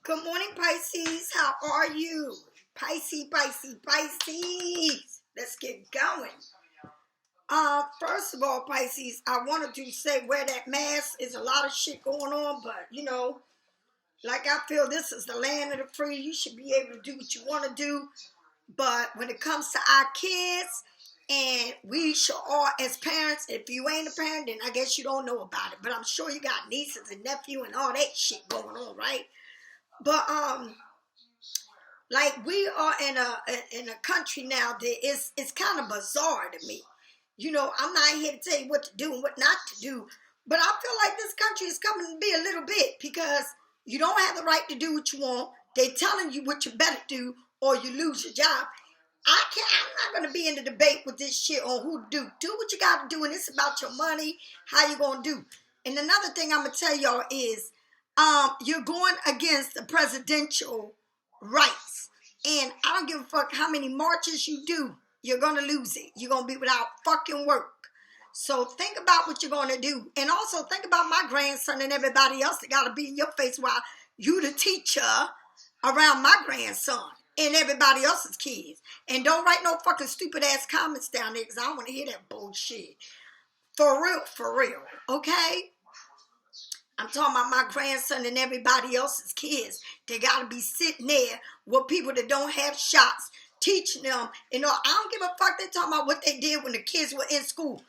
Good morning, Pisces. How are you? Pisces. Let's get going. First of all, Pisces, I wanted to say wear that mask. Is a lot of shit going on, but like I feel this is the land of the free. You should be able to do what you want to do. But when it comes to our kids, and we should all, as parents, if you ain't a parent, then I guess you don't know about it. But I'm sure you got nieces and nephew and all that shit going on, right? But like we are in a country now that it's kind of bizarre to me. I'm not here to tell you what to do and what not to do, but I feel like this country is coming to be a little bit because you don't have the right to do what you want. They telling you what you better do or you lose your job. I'm not going to be in the debate with this shit on who to do. Do what you got to do, and it's about your money, how you going to do. And another thing I'm going to tell y'all is you're going against the presidential rights. And I don't give a fuck how many marches you do. You're going to lose it. You're going to be without fucking work. So think about what you're going to do. And also think about my grandson and everybody else that got to be in your face while you the teacher around my grandson and everybody else's kids. And don't write no fucking stupid ass comments down there because I don't want to hear that bullshit. For real, okay? I'm talking about my grandson and everybody else's kids. They got to be sitting there with people that don't have shots, teaching them. I don't give a fuck. They talking about what they did when the kids were in school.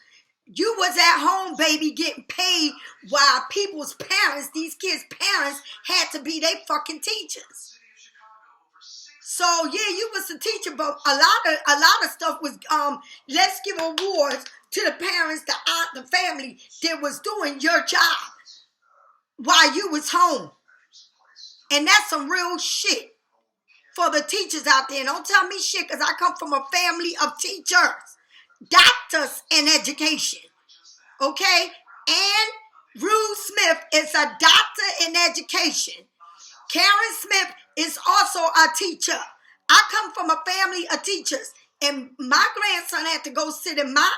You was at home, baby, getting paid while people's parents, these kids' parents, had to be their fucking teachers. So, yeah, you was the teacher, but a lot of stuff was, let's give awards to the parents, the aunt, the family that was doing your job while you was home. And that's some real shit for the teachers out there. Don't tell me shit because I come from a family of teachers, doctors in education. Okay? And Rue Smith is a doctor in education. Karen Smith is also a teacher. I come from a family of teachers. And my grandson had to go sit in my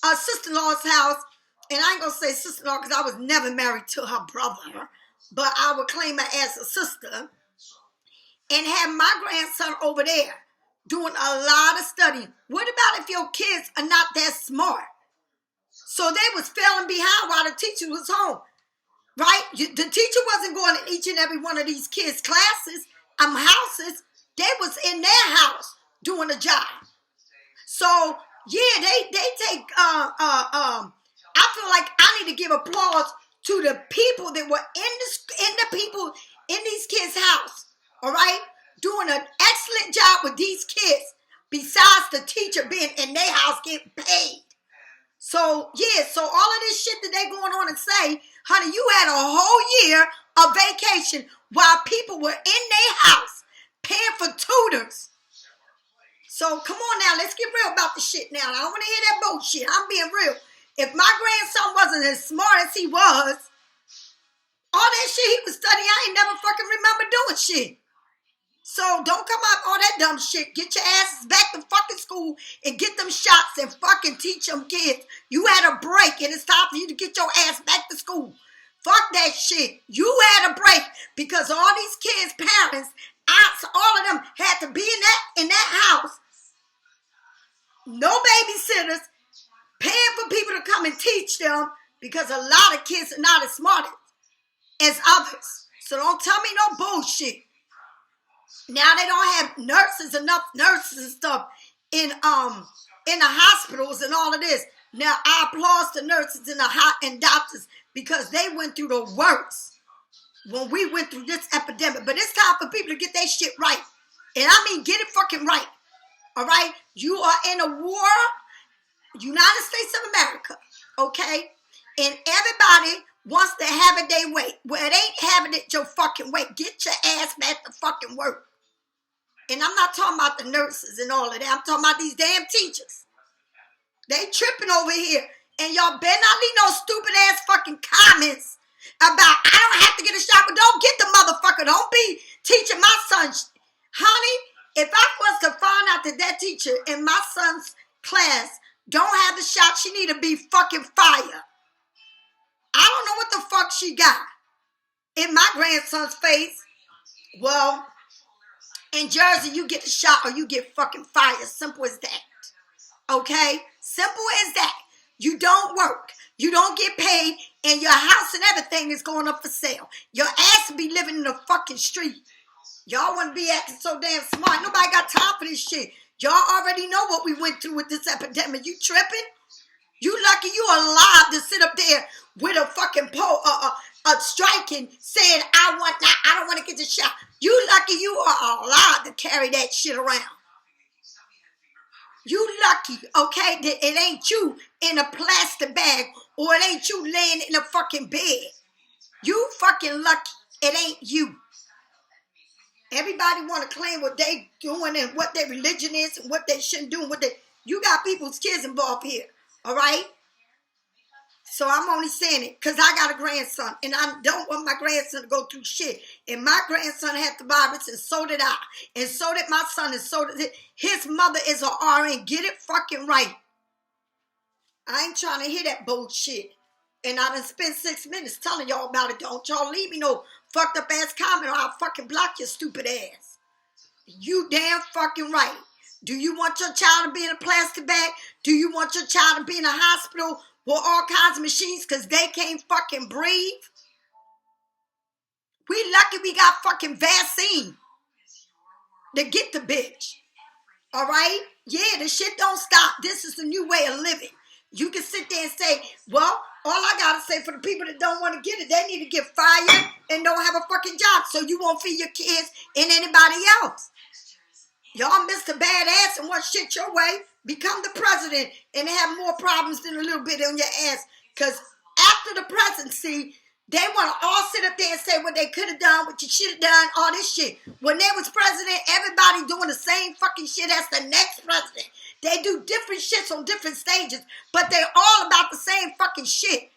sister-in-law's house. And I ain't going to say sister-in-law because I was never married to her brother. But I would claim her as a sister. And have my grandson over there doing a lot of studying. What about if your kids are not that smart? So they was failing behind while the teacher was home. Right? The teacher wasn't going to each and every one of these kids' classes, houses. They was in their house doing a job. So, yeah, they take, I feel like I need to give applause to the people that were in these kids' house, all right, doing an excellent job with these kids, besides the teacher being in their house getting paid. So, yeah, so all of this shit that they going on and say, honey, you had a whole year of vacation while people were in their house paying for tutors. So, come on now, let's get real about the shit now. I don't want to hear that bullshit. I'm being real. If my grandson wasn't as smart as he was, all that shit he was studying, I ain't never fucking remember doing shit. So don't come out all that dumb shit. Get your asses back to fucking school and get them shots and fucking teach them kids. You had a break and it's time for you to get your ass back to school. Fuck that shit. You had a break because all these kids' parents, aunts, all of them had to be in that house. No babysitters. Paying for people to come and teach them because a lot of kids are not as smart as others. So don't tell me no bullshit. Now they don't have enough nurses and stuff in the hospitals and all of this. Now I applaud the nurses and doctors because they went through the worst when we went through this epidemic. But it's time for people to get their shit right. And I mean get it fucking right. All right? You are in a war. United States of America, okay? And everybody wants to have it their way. Well, it ain't having it your fucking way. Get your ass back to fucking work. And I'm not talking about the nurses and all of that. I'm talking about these damn teachers. They tripping over here. And y'all better not leave no stupid ass fucking comments about, I don't have to get a shot, but don't get the motherfucker. Don't be teaching my son. Honey, if I was to find out that teacher in my son's class don't have the shot, she need to be fucking fired. I don't know what the fuck she got in my grandson's face. Well, in Jersey, you get a shot or you get fucking fired. Simple as that. Okay? Simple as that. You don't work. You don't get paid. And your house and everything is going up for sale. Your ass be living in the fucking street. Y'all want to be acting so damn smart. Nobody got time for this shit. Y'all already know what we went through with this epidemic. You tripping? You lucky you alive to sit up there with a fucking pole, striking, saying, I don't want to get the shot. You lucky you are alive to carry that shit around. You lucky, okay, that it ain't you in a plastic bag or it ain't you laying in a fucking bed. You fucking lucky. It ain't you. Everybody want to claim what they doing and what their religion is and what they shouldn't do. You got people's kids involved here, all right? So I'm only saying it because I got a grandson and I don't want my grandson to go through shit. And my grandson had the virus and so did I. And so did my son and so did his mother is a RN. Get it fucking right. I ain't trying to hear that bullshit. And I done spent 6 minutes telling y'all about it. Don't y'all leave me no fucked up ass comment or I'll fucking block your stupid ass. You damn fucking right. Do you want your child to be in a plastic bag? Do you want your child to be in a hospital with all kinds of machines because they can't fucking breathe? We lucky we got fucking vaccine to get the bitch. All right? Yeah, the shit don't stop. This is the new way of living. You can sit there and say, well, all I got to say for the people that don't want to get it, they need to get fired and don't have a fucking job so you won't feed your kids and anybody else. Y'all Mr. Badass and want shit your way. Become the president and have more problems than a little bit on your ass. Because after the presidency, they want to all sit up there and say what they could have done, what you should have done, all this shit. When they was president, everybody doing the same fucking shit as the next president. They do different shits on different stages, but they all about the same fucking shit.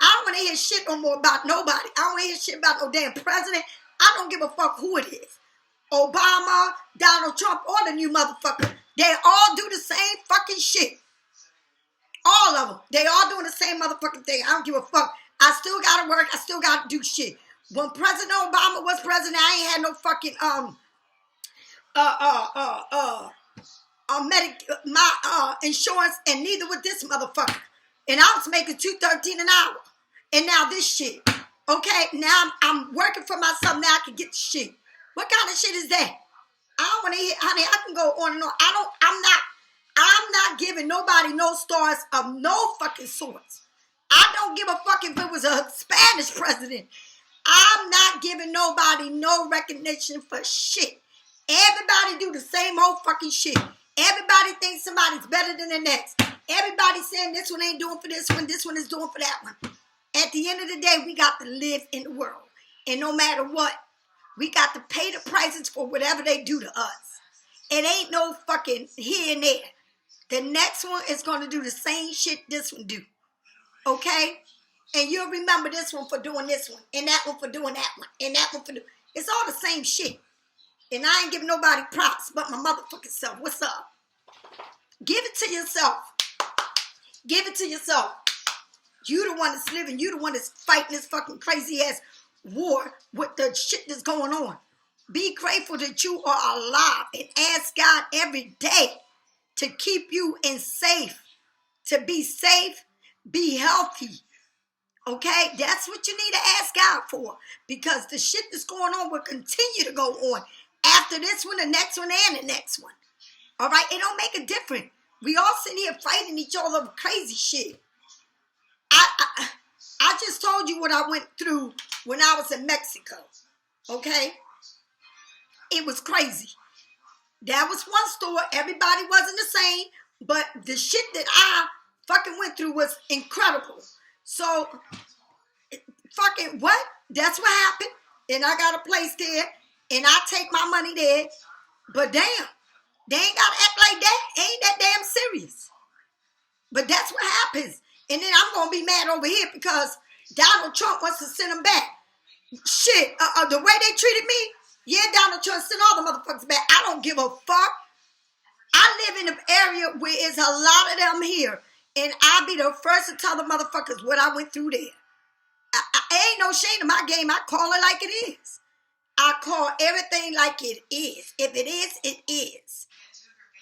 I don't want to hear shit no more about nobody. I don't want to hear shit about no damn president. I don't give a fuck who it is. Obama, Donald Trump, or the new motherfucker. They all do the same fucking shit. All of them. They all doing the same motherfucking thing. I don't give a fuck. I still gotta work. I still gotta do shit. When President Obama was president, I ain't had no fucking my insurance, and neither with this motherfucker. And I was making $2.13 an hour. And now this shit. Okay, now I'm working for myself. Now I can get the shit. What kind of shit is that? I don't want to hear, honey. I can go on and on. I'm not giving nobody no stars of no fucking sorts. I don't give a fuck if it was a Spanish president. I'm not giving nobody no recognition for shit. Everybody do the same old fucking shit. Everybody thinks somebody's better than the next. Everybody saying this one ain't doing for this one is doing for that one. At the end of the day, we got to live in the world. And no matter what, we got to pay the prices for whatever they do to us. It ain't no fucking here and there. The next one is going to do the same shit this one do. Okay? And you'll remember this one for doing this one. And that one for doing that one. And that one for doing... It's all the same shit. And I ain't giving nobody props but my motherfucking self. What's up? Give it to yourself. Give it to yourself. You the one that's living. You the one that's fighting this fucking crazy ass war with the shit that's going on. Be grateful that you are alive and ask God every day to keep you in safe. To be safe, be healthy. Okay? That's what you need to ask God for. Because the shit that's going on will continue to go on. After this one, the next one, and the next one. All right? It don't make a difference. We all sitting here fighting each other over crazy shit. I just told you what I went through when I was in Mexico. Okay? It was crazy. That was one store. Everybody wasn't the same. But the shit that I fucking went through was incredible. So, fucking what? That's what happened. And I got a place there. And I take my money there. But damn. They ain't got to act like that. Ain't that damn serious. But that's what happens. And then I'm going to be mad over here because Donald Trump wants to send them back. Shit. The way they treated me. Yeah, Donald Trump sent all the motherfuckers back. I don't give a fuck. I live in an area where there's a lot of them here. And I'll be the first to tell the motherfuckers what I went through there. Ain't no shame in my game. I call it like it is. I call everything like it is. If it is, it is.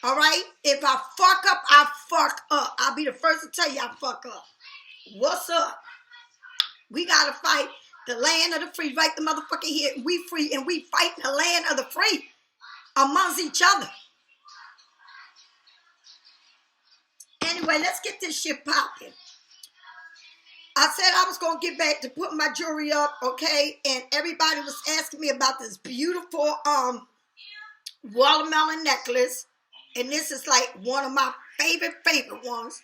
All right? If I fuck up, I fuck up. I'll be the first to tell you I fuck up. What's up? We got to fight the land of the free. Right the motherfucker here. We free and we fight the land of the free amongst each other. Anyway, let's get this shit popping. I said I was going to get back to putting my jewelry up, okay? And everybody was asking me about this beautiful watermelon necklace. And this is like one of my favorite ones.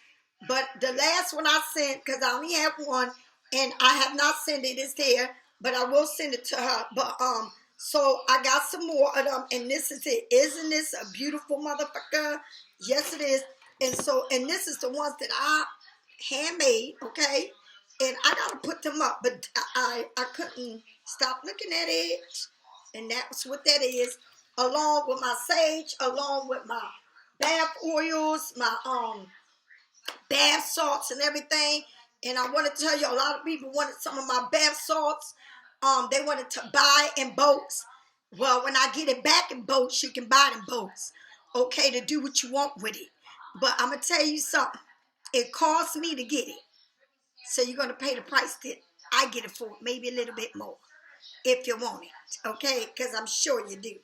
But the last one I sent, because I only have one, and I have not sent it, it's there. But I will send it to her. But so I got some more of them, and this is it. Isn't this a beautiful motherfucker? Yes, it is. And this is the ones that I handmade, okay? And I got to put them up, but I couldn't stop looking at it. And that's what that is. Along with my sage, along with my bath oils, my bath salts and everything. And I want to tell you, a lot of people wanted some of my bath salts. They wanted to buy in boats. Well, when I get it back in boats, you can buy it in boats. Okay, to do what you want with it. But I'm going to tell you something. It costs me to get it. So you're going to pay the price that I get it for. Maybe a little bit more. If you want it. Okay? Because I'm sure you do.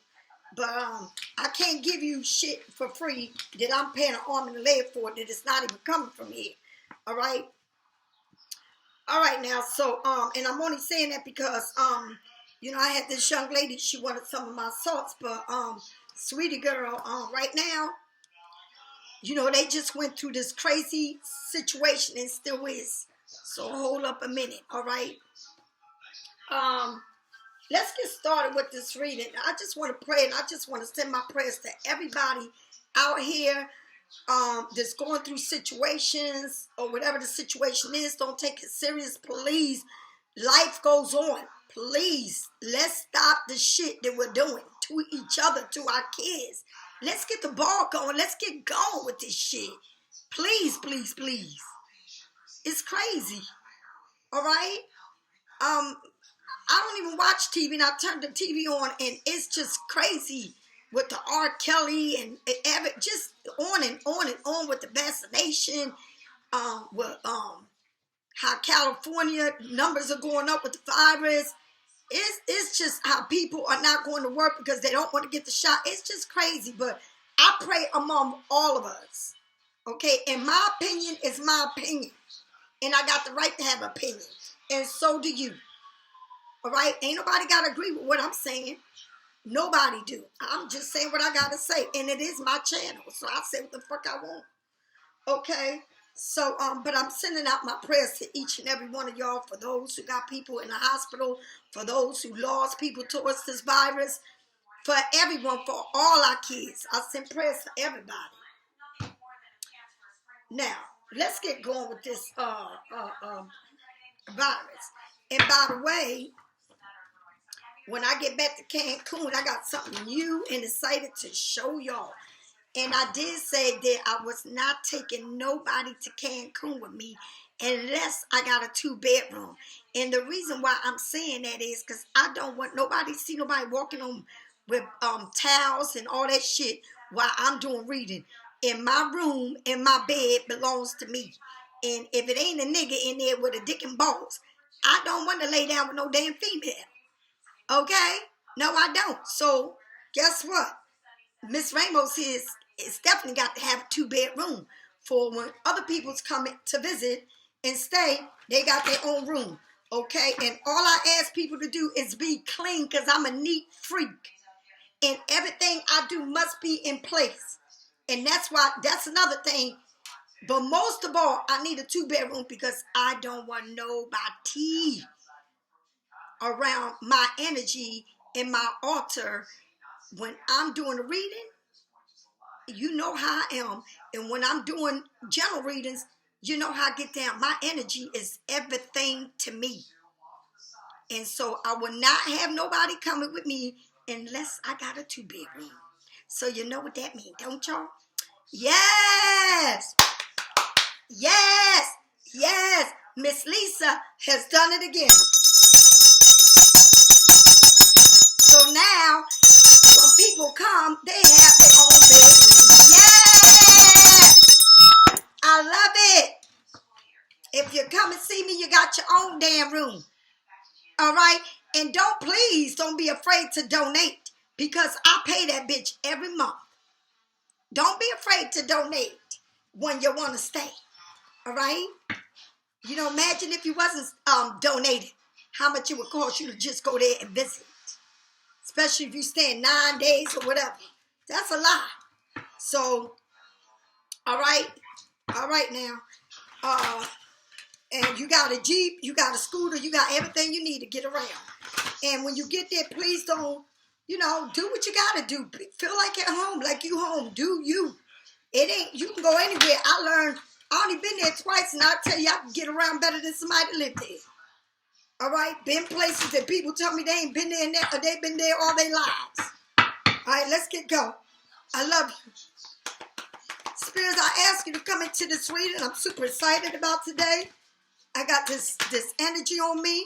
But I can't give you shit for free that I'm paying an arm and a leg for that it's not even coming from here. All right? All right now. So, and I'm only saying that because, you know, I had this young lady. She wanted some of my salts. But, sweetie girl, right now, you know, they just went through this crazy situation and still is. So hold up a minute, all right? Let's get started with this reading. I just want to pray, and I just want to send my prayers to everybody out here that's going through situations or whatever the situation is. Don't take it serious, please. Life goes on. Please, let's stop the shit that we're doing to each other, to our kids. Let's get the ball going. Let's get going with this shit. Please, please, please. It's crazy. All right? I don't even watch TV, and I turn the TV on, and it's just crazy with the R. Kelly and just on and on and on with the vaccination, with how California numbers are going up with the virus. It's just how people are not going to work because they don't want to get the shot. It's just crazy, but I pray among all of us. Okay? And my opinion is my opinion. And I got the right to have an opinion. And so do you. All right? Ain't nobody got to agree with what I'm saying. Nobody do. I'm just saying what I got to say. And it is my channel. So I say what the fuck I want. Okay? So, but I'm sending out my prayers to each and every one of y'all, for those who got people in the hospital, for those who lost people towards this virus, for everyone, for all our kids. I send prayers for everybody. Now, let's get going with this virus. And by the way, when I get back to Cancun, I got something new and excited to show y'all. And I did say that I was not taking nobody to Cancun with me unless I got a 2-bedroom. And the reason why I'm saying that is because I don't want nobody to see nobody walking on with towels and all that shit while I'm doing reading. In my room, in my bed, belongs to me. And if it ain't a nigga in there with a dick and balls, I don't want to lay down with no damn female. Okay? No, I don't. So, guess what? Miss Ramos is definitely got to have a 2-bedroom for when other people's coming to visit and stay, they got their own room. Okay? And all I ask people to do is be clean because I'm a neat freak. And everything I do must be in place. And that's another thing. But most of all, I need a 2-bedroom because I don't want nobody around my energy in my altar when I'm doing a reading. You know how I am. And when I'm doing general readings, you know how I get down. My energy is everything to me. And so I will not have nobody coming with me unless I got a 2-bedroom. So you know what that means, don't y'all? Yes! Yes! Yes! Miss Lisa has done it again. So And please don't be afraid to donate, because I pay that bitch every month. Don't be afraid to donate when you want to stay. All right? You know, imagine if you wasn't donating, how much it would cost you to just go there and visit. Especially if you stay 9 days or whatever. That's a lot. So, all right now. And you got a Jeep, you got a scooter, you got everything you need to get around. And when you get there, please don't, do what you got to do. Feel like at home, like you home. Do you. You can go anywhere. I only been there twice, and I'll tell you, I can get around better than somebody that lived there. All right? Been places that people tell me they ain't been there or they've been there all their lives. All right, let's get going. I love you. Spirits, I ask you to come into this reading. I'm super excited about today. I got this energy on me.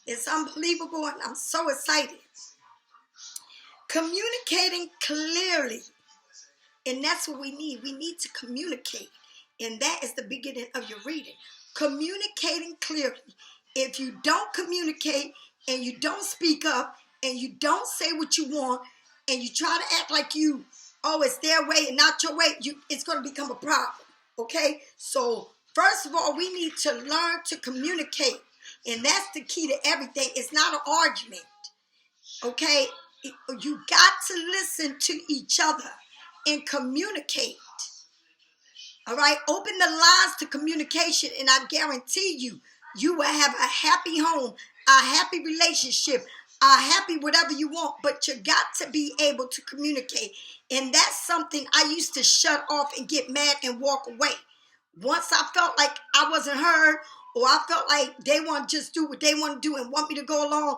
It's unbelievable, and I'm so excited. Communicating clearly. And that's what we need. We need to communicate. And that is the beginning of your reading. Communicating clearly. If you don't communicate and you don't speak up and you don't say what you want and you try to act like it's their way and not your way, it's going to become a problem. Okay? So, first of all, we need to learn to communicate. And that's the key to everything. It's not an argument. Okay? You got to listen to each other and communicate. All right? Open the lines to communication, and I guarantee you will have a happy home, a happy relationship, a happy whatever you want, but you got to be able to communicate. And that's something I used to shut off and get mad and walk away. Once I felt like I wasn't heard, or I felt like they want to just do what they want to do and want me to go along,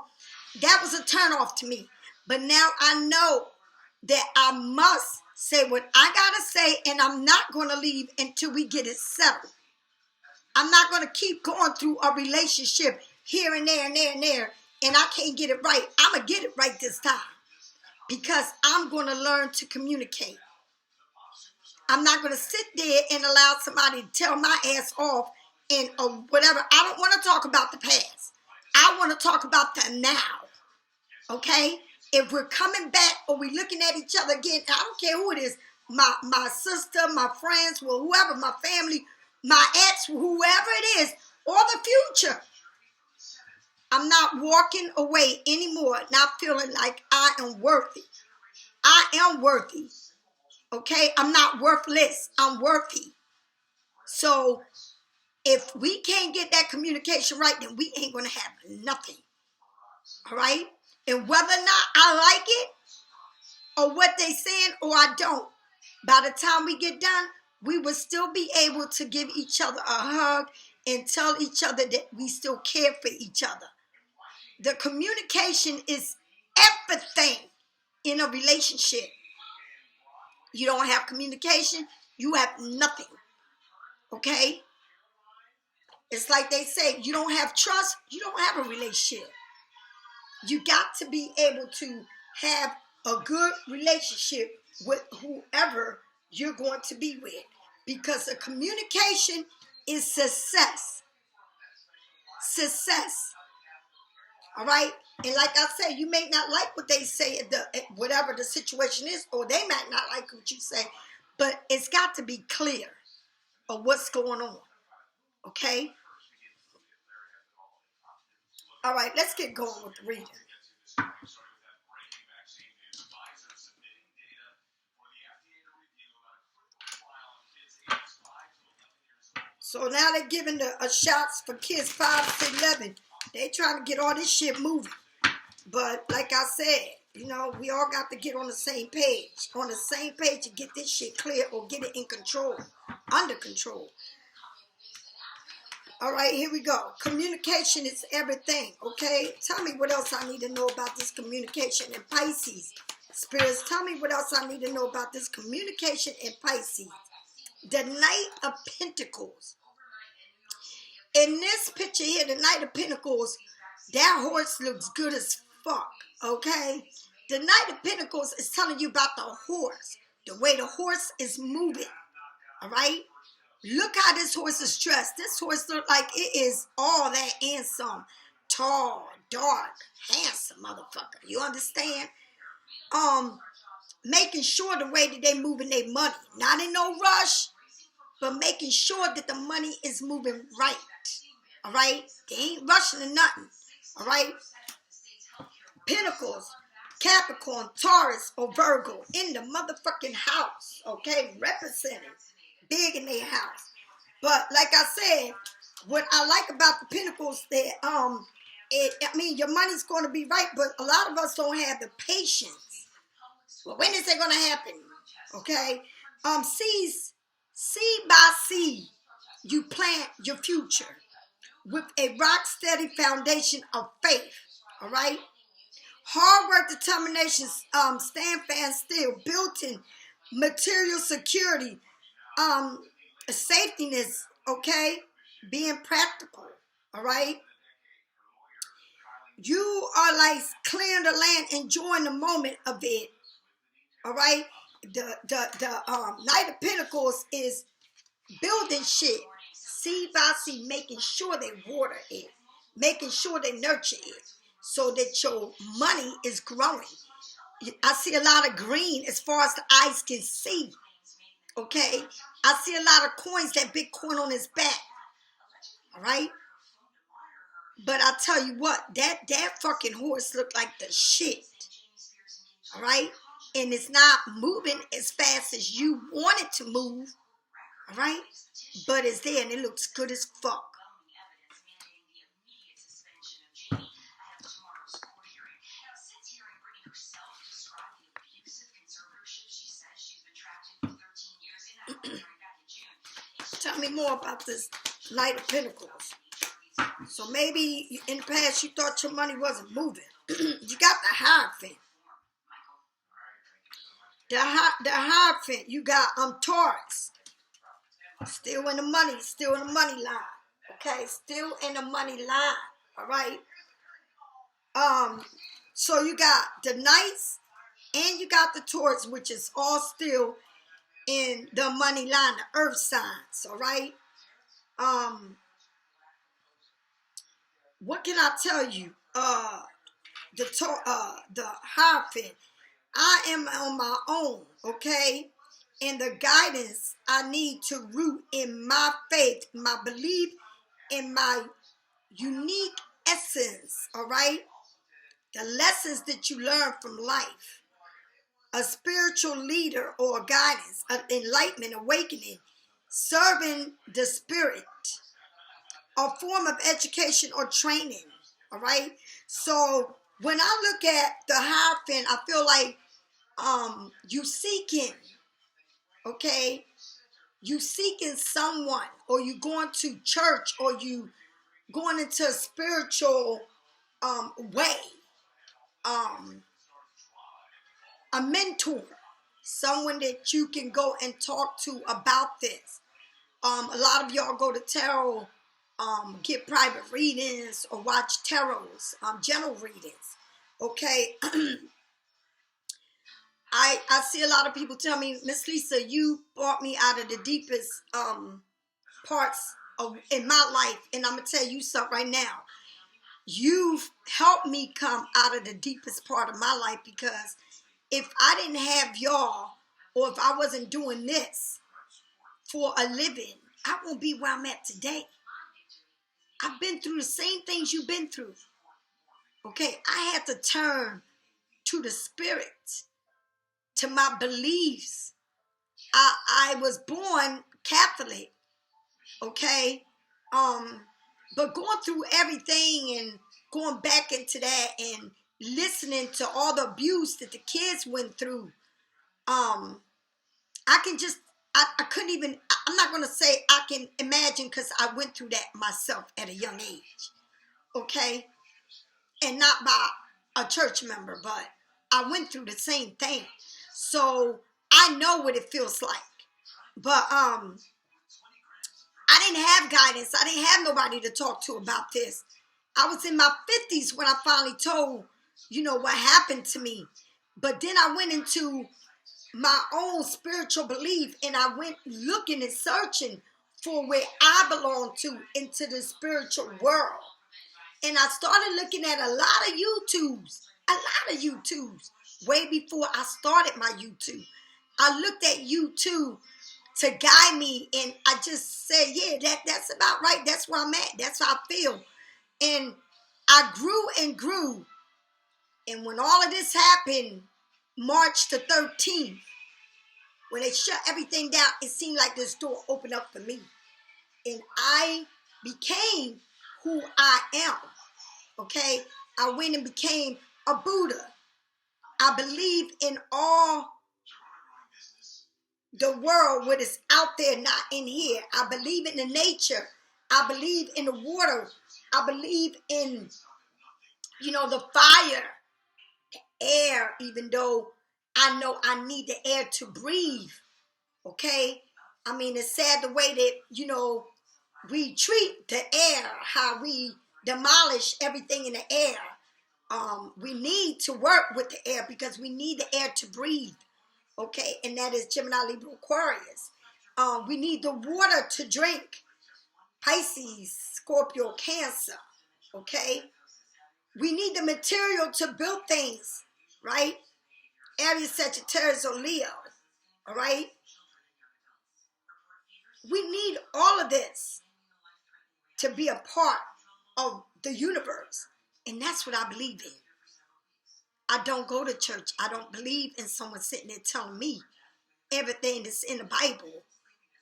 that was a turn off to me. But now I know that I must say what I got to say, and I'm not going to leave until we get it settled. I'm not going to keep going through a relationship here and there and there and there, and I can't get it right. I'm going to get it right this time, because I'm going to learn to communicate. I'm not going to sit there and allow somebody to tell my ass off and whatever. I don't want to talk about the past. I want to talk about the now. Okay? If we're coming back or we're looking at each other again, I don't care who it is, my sister, my friends, well, whoever, my family, my ex, whoever it is, or the future, I'm not walking away anymore, not feeling like I am worthy. I am worthy. Okay? I'm not worthless. I'm worthy. So, if we can't get that communication right, then we ain't going to have nothing. All right? And whether or not I like it, or what they saying, or I don't, by the time we get done, we will still be able to give each other a hug and tell each other that we still care for each other. The communication is everything in a relationship. You don't have communication, you have nothing. Okay? It's like they say, you don't have trust, you don't have a relationship. You got to be able to have a good relationship with whoever you're going to be with, because the communication is success. Success. All right? And like I said, you may not like what they say, whatever the situation is, or they might not like what you say, but it's got to be clear of what's going on. Okay? All right, let's get going with the reading. So now they're giving the shots for kids 5 to 11. They trying to get all this shit moving. But like I said, we all got to get on the same page. On the same page to get this shit clear or get it in control, under control. All right, here we go. Communication is everything, okay? Tell me what else I need to know about this communication in Pisces. Spirits, tell me what else I need to know about this communication in Pisces. The Knight of Pentacles. In this picture here, the Knight of Pentacles, that horse looks good as fuck, okay? The Knight of Pentacles is telling you about the horse, the way the horse is moving, all right? Look how this horse is dressed. This horse looks like it is all that and some. tall, dark, handsome motherfucker. You understand? Making sure the way that they moving their money. Not in no rush, but making sure that the money is moving right. All right? They ain't rushing to nothing. All right? Pentacles, Capricorn, Taurus, or Virgo in the motherfucking house. Okay? Representing. Big in their house. But like I said, what I like about the Pentacles that your money's going to be right, but a lot of us don't have the patience. Well, when is it going to happen? Okay? Seed by seed, you plant your future with a rock steady foundation of faith. All right? Hard work, determination, stand fast still, built-in material security, safetyness, okay? Being practical, all right? You are like clearing the land, enjoying the moment of it, all right? The Knight of Pentacles is building shit, seed by seed, making sure they water it, making sure they nurture it, so that your money is growing. I see a lot of green as far as the eyes can see, okay? I see a lot of coins, that big coin on his back, all right? But I tell you what, that fucking horse looked like the shit, all right? And it's not moving as fast as you want it to move, all right? But it's there and it looks good as fuck. Tell me more about this Knight of Pentacles. So maybe in the past you thought your money wasn't moving. You got the Hierophant. The Hierophant. You got Taurus. Still in the money line. Okay, still in the money line. All right. So you got the Knights and you got the Taurus, which is all still in the money line, the earth signs. All right. What can I tell you? The Hierophant. I am on my own, okay? And the guidance I need to root in my faith, my belief, in my unique essence, all right? The lessons that you learn from life. A spiritual leader or guidance, an enlightenment, awakening, serving the spirit, a form of education or training, all right? So when I look at the Hierophant, I feel like you seeking, okay? You seeking someone, or you going to church, or you going into a spiritual way. A mentor, someone that you can go and talk to about this. A lot of y'all go to tarot, get private readings or watch tarots, general readings. Okay. I see a lot of people tell me, Miss Lisa, you brought me out of the deepest parts in my life. And I'm going to tell you something right now. You've helped me come out of the deepest part of my life, because if I didn't have y'all, or if I wasn't doing this for a living, I won't be where I'm at today. I've been through the same things you've been through. Okay, I had to turn to the spirit, to my beliefs. I was born Catholic, okay? But going through everything and going back into that and listening to all the abuse that the kids went through, I couldn't even, I'm not going to say I can imagine, because I went through that myself at a young age, okay? And not by a church member, but I went through the same thing. So I know what it feels like. But I didn't have guidance. I didn't have nobody to talk to about this. I was in my 50s when I finally told, what happened to me. But then I went into my own spiritual belief, and I went looking and searching for where I belong to, into the spiritual world. And I started looking at a lot of YouTubes, way before I started my YouTube. I looked at YouTube to guide me, and I just said, yeah, that's about right. That's where I'm at. That's how I feel. And I grew and grew. And when all of this happened, March the 13th, when they shut everything down, it seemed like this door opened up for me. And I became who I am. Okay? I went and became a Buddha. I believe in all the world, what is out there, not in here. I believe in the nature. I believe in the water. I believe in, the fire, air, even though I know I need the air to breathe. Okay? I mean, it's sad the way that, we treat the air, how we demolish everything in the air. We need to work with the air because we need the air to breathe. Okay? And that is Gemini, Libra, Aquarius. We need the water to drink. Pisces, Scorpio, Cancer. Okay? We need the material to build things, right? Aries, Sagittarius, or Leo. All right? We need all of this to be a part of the universe. And that's what I believe in. I don't go to church. I don't believe in someone sitting there telling me everything that's in the Bible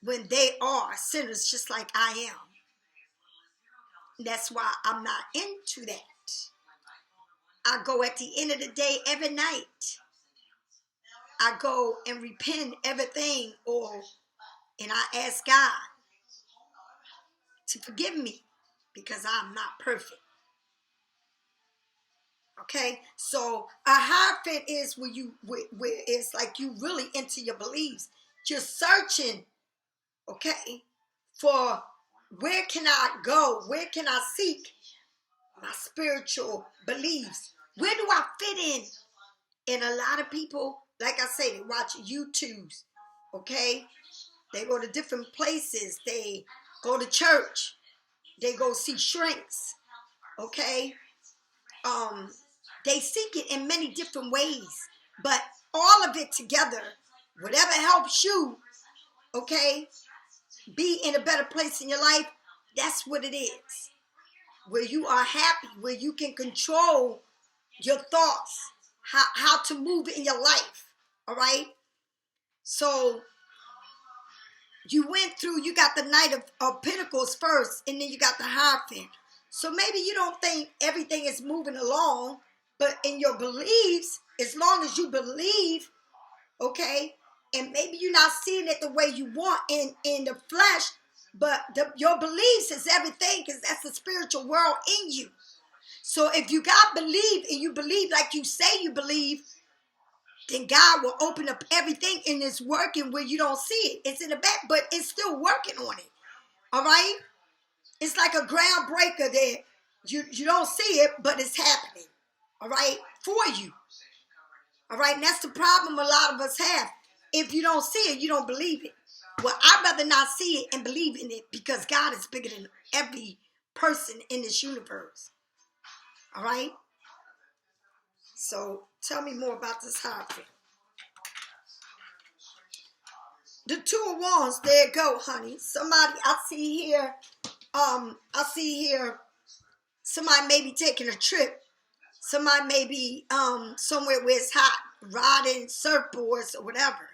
when they are sinners just like I am. That's why I'm not into that. I go at the end of the day every night. I go and repent everything, and I ask God to forgive me because I'm not perfect. Okay, so a Hierophant is where it's like you really into your beliefs. You're searching, okay, for where can I go? Where can I seek my spiritual beliefs? Where do I fit in? And a lot of people, like I say, they watch YouTubes, okay? They go to different places. They go to church. They go see shrinks, okay? They seek it in many different ways, but all of it together, whatever helps you, okay, be in a better place in your life, that's what it is. Where you are happy, where you can control your thoughts, how to move in your life, all right? So you got the Knight of Pentacles first, and then you got the Hierophant. So maybe you don't think everything is moving along, but in your beliefs, as long as you believe, okay, and maybe you're not seeing it the way you want in the flesh, but your beliefs is everything because that's the spiritual world in you. So if you got belief and you believe like you say you believe, then God will open up everything and it's working where you don't see it. It's in the back, but it's still working on it. All right? It's like a groundbreaker there. You don't see it, but it's happening. All right? For you. All right? And that's the problem a lot of us have. If you don't see it, you don't believe it. Well, I'd rather not see it and believe in it because God is bigger than every person in this universe. All right? So tell me more about this Hierophant. The Two of Wands, there you go, honey. Somebody, I see here, somebody may be taking a trip. Somebody may be somewhere where it's hot, riding surfboards or whatever.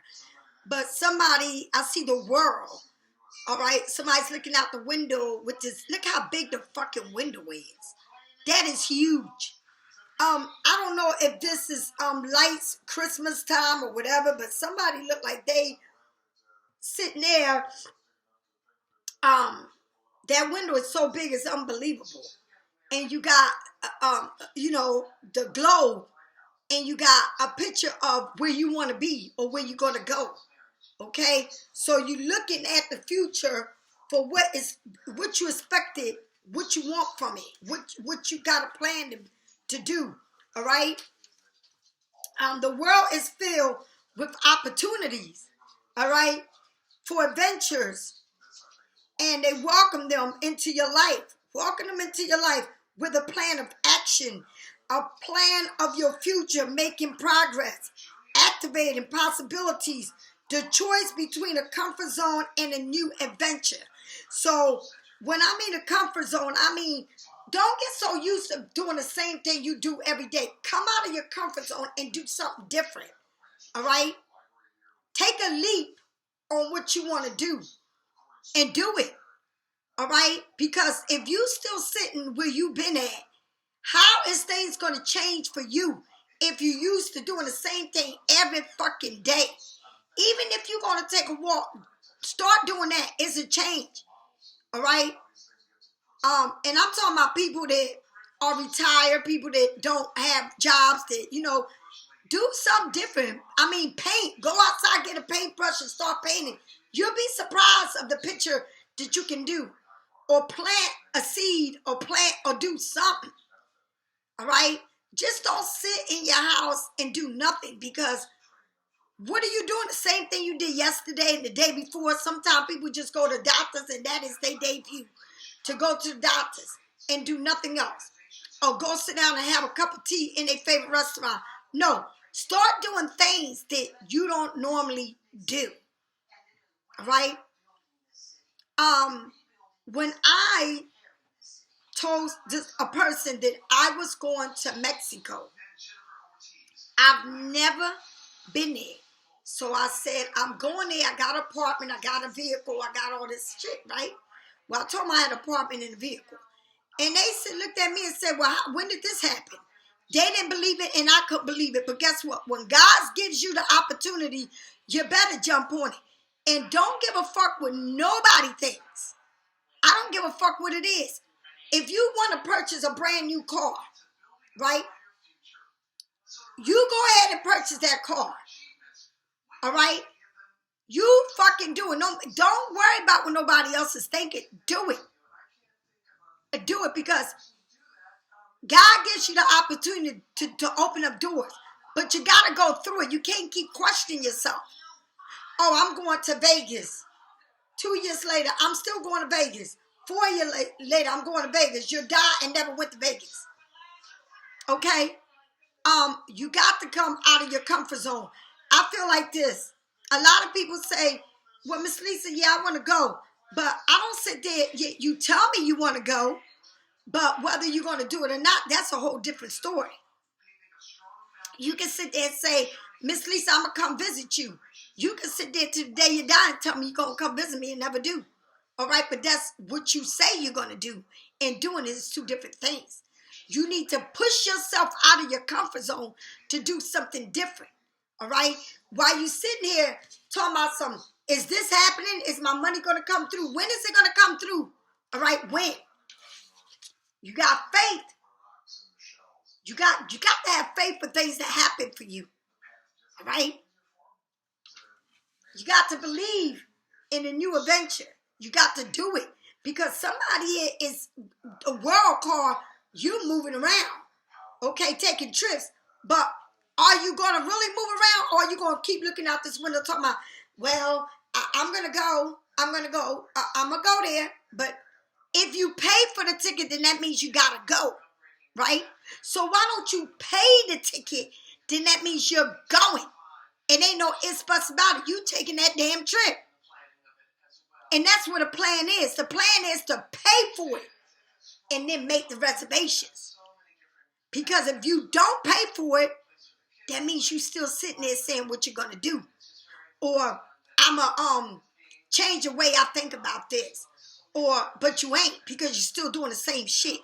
But somebody, I see the world. All right, somebody's looking out the window with this. Look how big the fucking window is. That is huge. I don't know if this is lights, Christmas time or whatever, but somebody looked like they sitting there. That window is so big, it's unbelievable. And you got, the globe, and you got a picture of where you want to be or where you're going to go. Okay, so you're looking at the future for what you expected, what you want from it, what you got a plan to do. All right. The world is filled with opportunities. All right, for adventures, and they welcome them into your life. Welcome them into your life. with a plan of action, a plan of your future, making progress, activating possibilities, the choice between a comfort zone and a new adventure. So when I mean a comfort zone, I mean, don't get so used to doing the same thing you do every day. Come out of your comfort zone and do something different. All right? Take a leap on what you want to do and do it. All right? Because if you still sitting where you've been at, how is things going to change for you if you're used to doing the same thing every fucking day? Even if you're going to take a walk, start doing that. It's a change. All right? And I'm talking about people that are retired, people that don't have jobs, that, you know, do something different. I mean, paint. Go outside, get a paintbrush and start painting. You'll be surprised of the picture that you can do. Or plant a seed, or plant or do something. All right? Just don't sit in your house and do nothing, because what are you doing? The same thing you did yesterday and the day before. Sometimes people just go to doctors and that is their debut. To go to the doctors and do nothing else. Or go sit down and have a cup of tea in their favorite restaurant. No. Start doing things that you don't normally do. All right? When I told a person that I was going to Mexico, I've never been there. So I said, I'm going there. I got an apartment. I got a vehicle. I got all this shit, right? Well, I told them I had an apartment and a vehicle. And they looked at me and said, well, when did this happen? They didn't believe it and I couldn't believe it. But guess what? When God gives you the opportunity, you better jump on it. And don't give a fuck what nobody thinks. I don't give a fuck what it is. If you want to purchase a brand new car, right? You go ahead and purchase that car. All right? You fucking do it. No, don't worry about what nobody else is thinking. Do it. Do it, because God gives you the opportunity to open up doors. But you got to go through it. You can't keep questioning yourself. Oh, I'm going to Vegas. 2 years later, I'm still going to Vegas. 4 years later, I'm going to Vegas. You'll die and never went to Vegas. Okay? You got to come out of your comfort zone. I feel like this. A lot of people say, well, Miss Lisa, yeah, I want to go. But I don't sit there. You tell me you want to go. But whether you're going to do it or not, that's a whole different story. You can sit there and say, Miss Lisa, I'm going to come visit you. You can sit there till the day you die and tell me you're going to come visit me and never do. All right? But that's what you say you're going to do. And doing it is two different things. You need to push yourself out of your comfort zone to do something different. All right? While you sitting here talking about something, is this happening? Is my money going to come through? When is it going to come through? All right? When? You got faith. You got to have faith for things to happen for you. All right? You got to believe in a new adventure. You got to do it. Because somebody is a world car, you moving around. Okay, taking trips. But are you going to really move around, or are you going to keep looking out this window talking about, well, I'm going to go. I'm going to go there. But if you pay for the ticket, then that means you got to go. Right? So why don't you pay the ticket? Then that means you're going. And ain't no ifs, buts about it. You taking that damn trip. And that's what a plan is. The plan is to pay for it and then make the reservations. Because if you don't pay for it, that means you still sitting there saying what you're going to do. Or I'm going to change the way I think about this. But you ain't, because you're still doing the same shit.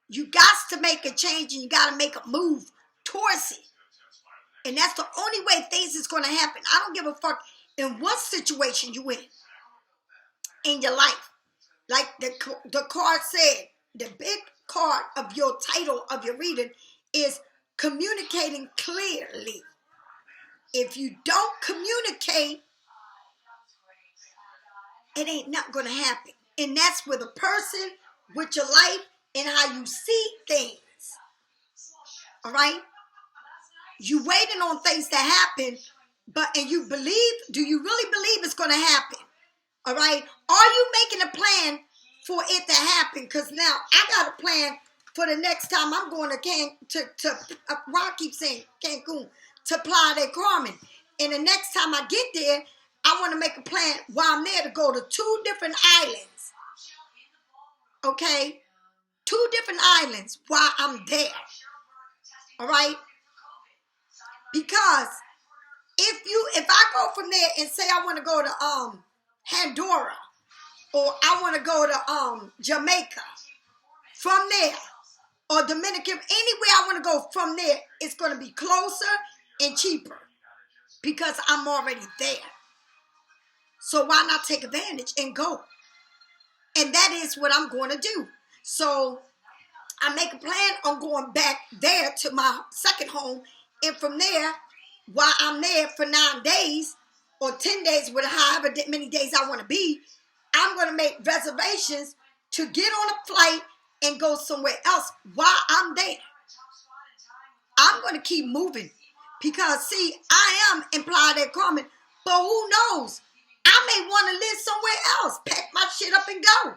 You got to make a change, and you got to make a move towards it. And that's the only way things is going to happen. I don't give a fuck in what situation you in your life. Like the card said, the big card of your title of your reading is communicating clearly. If you don't communicate, it ain't not going to happen. And that's with a person, with your life, and how you see things. All right? You waiting on things to happen, and you believe, do you really believe it's going to happen? All right? Are you making a plan for it to happen? Because now I got a plan for the next time I'm going why I keep saying Cancun, to Playa del Carmen. And the next time I get there, I want to make a plan while I'm there to go to 2 different islands. Okay? 2 different islands while I'm there. All right? Because if I go from there and say I want to go to Honduras, or I want to go to Jamaica, from there, or Dominican, anywhere I want to go from there, it's going to be closer and cheaper because I'm already there. So why not take advantage and go? And that is what I'm going to do. So I make a plan on going back there to my second home, and from there, while I'm there for 9 days or 10 days, however many days I want to be, I'm going to make reservations to get on a flight and go somewhere else while I'm there. I'm going to keep moving because, see, I am in Playa del Carmen, but who knows? I may want to live somewhere else, pack my shit up and go.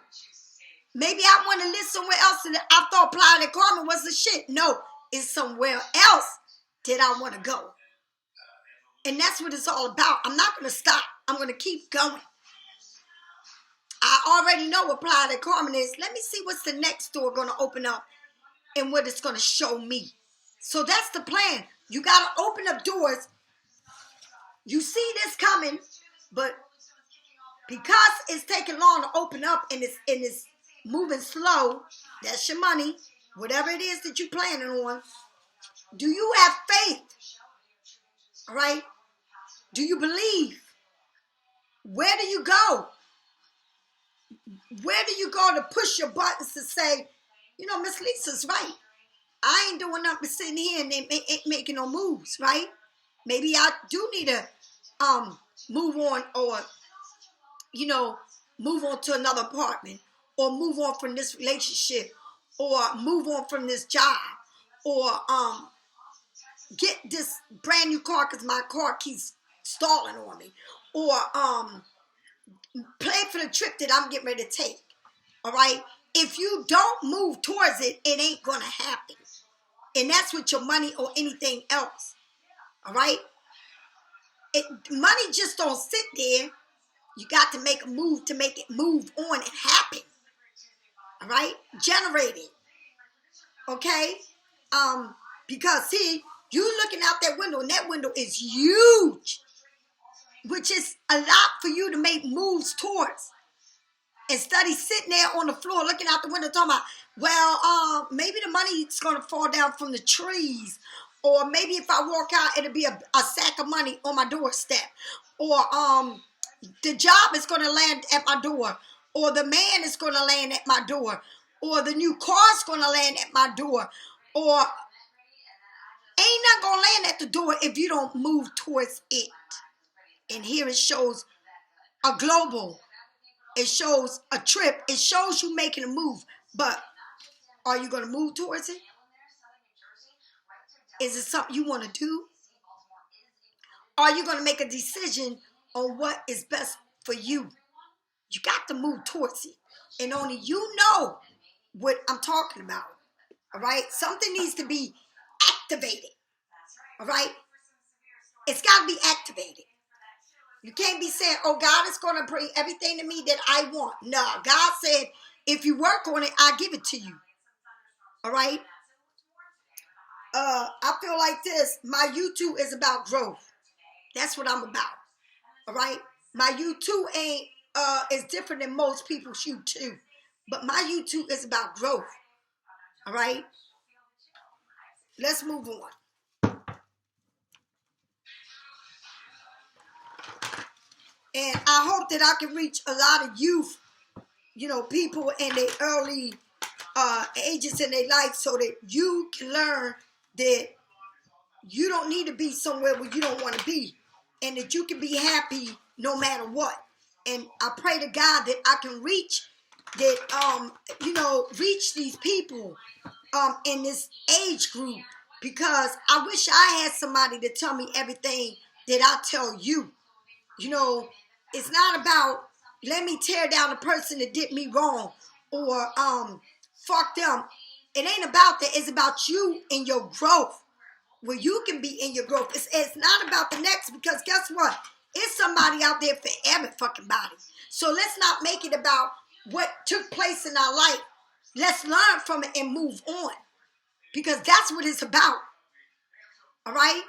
Maybe I want to live somewhere else and I thought Playa del Carmen was the shit. No, it's somewhere else that I want to go. And that's what it's all about. I'm not going to stop. I'm going to keep going. I already know what Playa del Carmen is. Let me see what's the next door going to open up and what it's going to show me. So that's the plan. You got to open up doors. You see this coming, but because it's taking long to open up and it's moving slow, that's your money. Whatever it is that you're planning on, do you have faith? All right? Do you believe? Where do you go? Where do you go to push your buttons to say, you know, Miss Lisa's right. I ain't doing nothing but sitting here and ain't making no moves, right? Maybe I do need to move on, or, you know, move on to another apartment, or move on from this relationship, or move on from this job, or get this brand new car because my car keeps stalling on me, or plan for the trip that I'm getting ready to take. All right? If you don't move towards it, it ain't going to happen. And that's with your money or anything else. All right? Money just don't sit there. You got to make a move to make it move on and happen. All right? Generate it. Okay? Because, see, you looking out that window, and that window is huge, which is a lot for you to make moves towards. Instead of sitting there on the floor looking out the window talking about, well, maybe the money's going to fall down from the trees. Or maybe if I walk out, it'll be a sack of money on my doorstep. Or the job is going to land at my door. Or the man is going to land at my door. Or the new car's going to land at my door. Or ain't not going to land at the door if you don't move towards it. And here it shows a global. It shows a trip. It shows you making a move. But are you going to move towards it? Is it something you want to do? Are you going to make a decision on what is best for you? You got to move towards it. And only you know what I'm talking about. All right? Something needs to be activated. All right? It's got to be activated. You can't be saying, oh, God is going to bring everything to me that I want. No, God said, if you work on it, I'll give it to you. All right? I feel like this. My you.To is about growth. That's what I'm about. All right? My you.To ain't is different than most people's you.To. But my you.To is about growth. All right? Let's move on. And I hope that I can reach a lot of youth, you know, people in their early ages in their life, so that you can learn that you don't need to be somewhere where you don't want to be, and that you can be happy no matter what. And I pray to God that I can reach that, reach these people in this age group, because I wish I had somebody to tell me everything that I tell you. You know, it's not about, let me tear down the person that did me wrong, or fuck them. It ain't about that. It's about you and your growth. Where you can be in your growth. It's not about the next, because guess what? It's somebody out there for every fucking body. So let's not make it about what took place in our life. Let's learn from it and move on. Because that's what it's about. All right?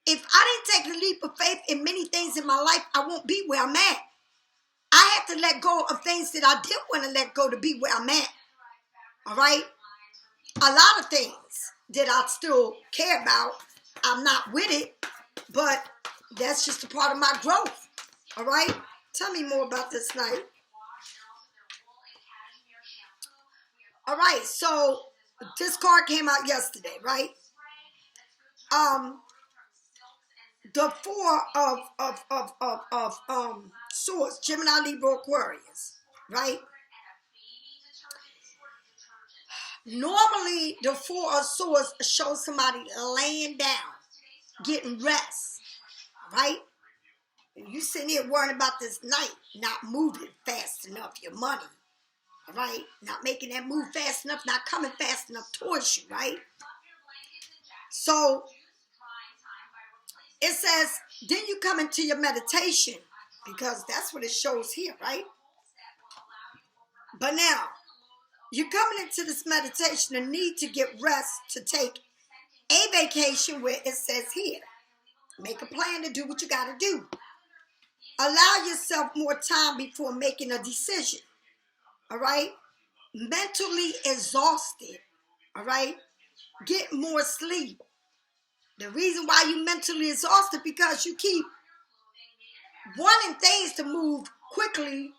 If I didn't take the leap of faith in many things in my life, I won't be where I'm at. I had to let go of things that I didn't want to let go to be where I'm at. All right? A lot of things that I still care about, I'm not with it, but that's just a part of my growth. All right? Tell me more about this night. All right, so this card came out yesterday, right? The Four of Swords, Gemini, Libra, Aquarius, right? Normally, the Four of Swords shows somebody laying down, getting rest, right? You sitting here worrying about this Knight not moving fast enough, your money, all right? Not making that move fast enough, not coming fast enough towards you, right? So, it says, then you come into your meditation, because that's what it shows here, right? But now, you're coming into this meditation and need to get rest to take a vacation, where it says here, make a plan to do what you got to do. Allow yourself more time before making a decision, all right? Mentally exhausted, all right? Get more sleep. The reason why you mentally exhausted, because you keep wanting things to move quickly,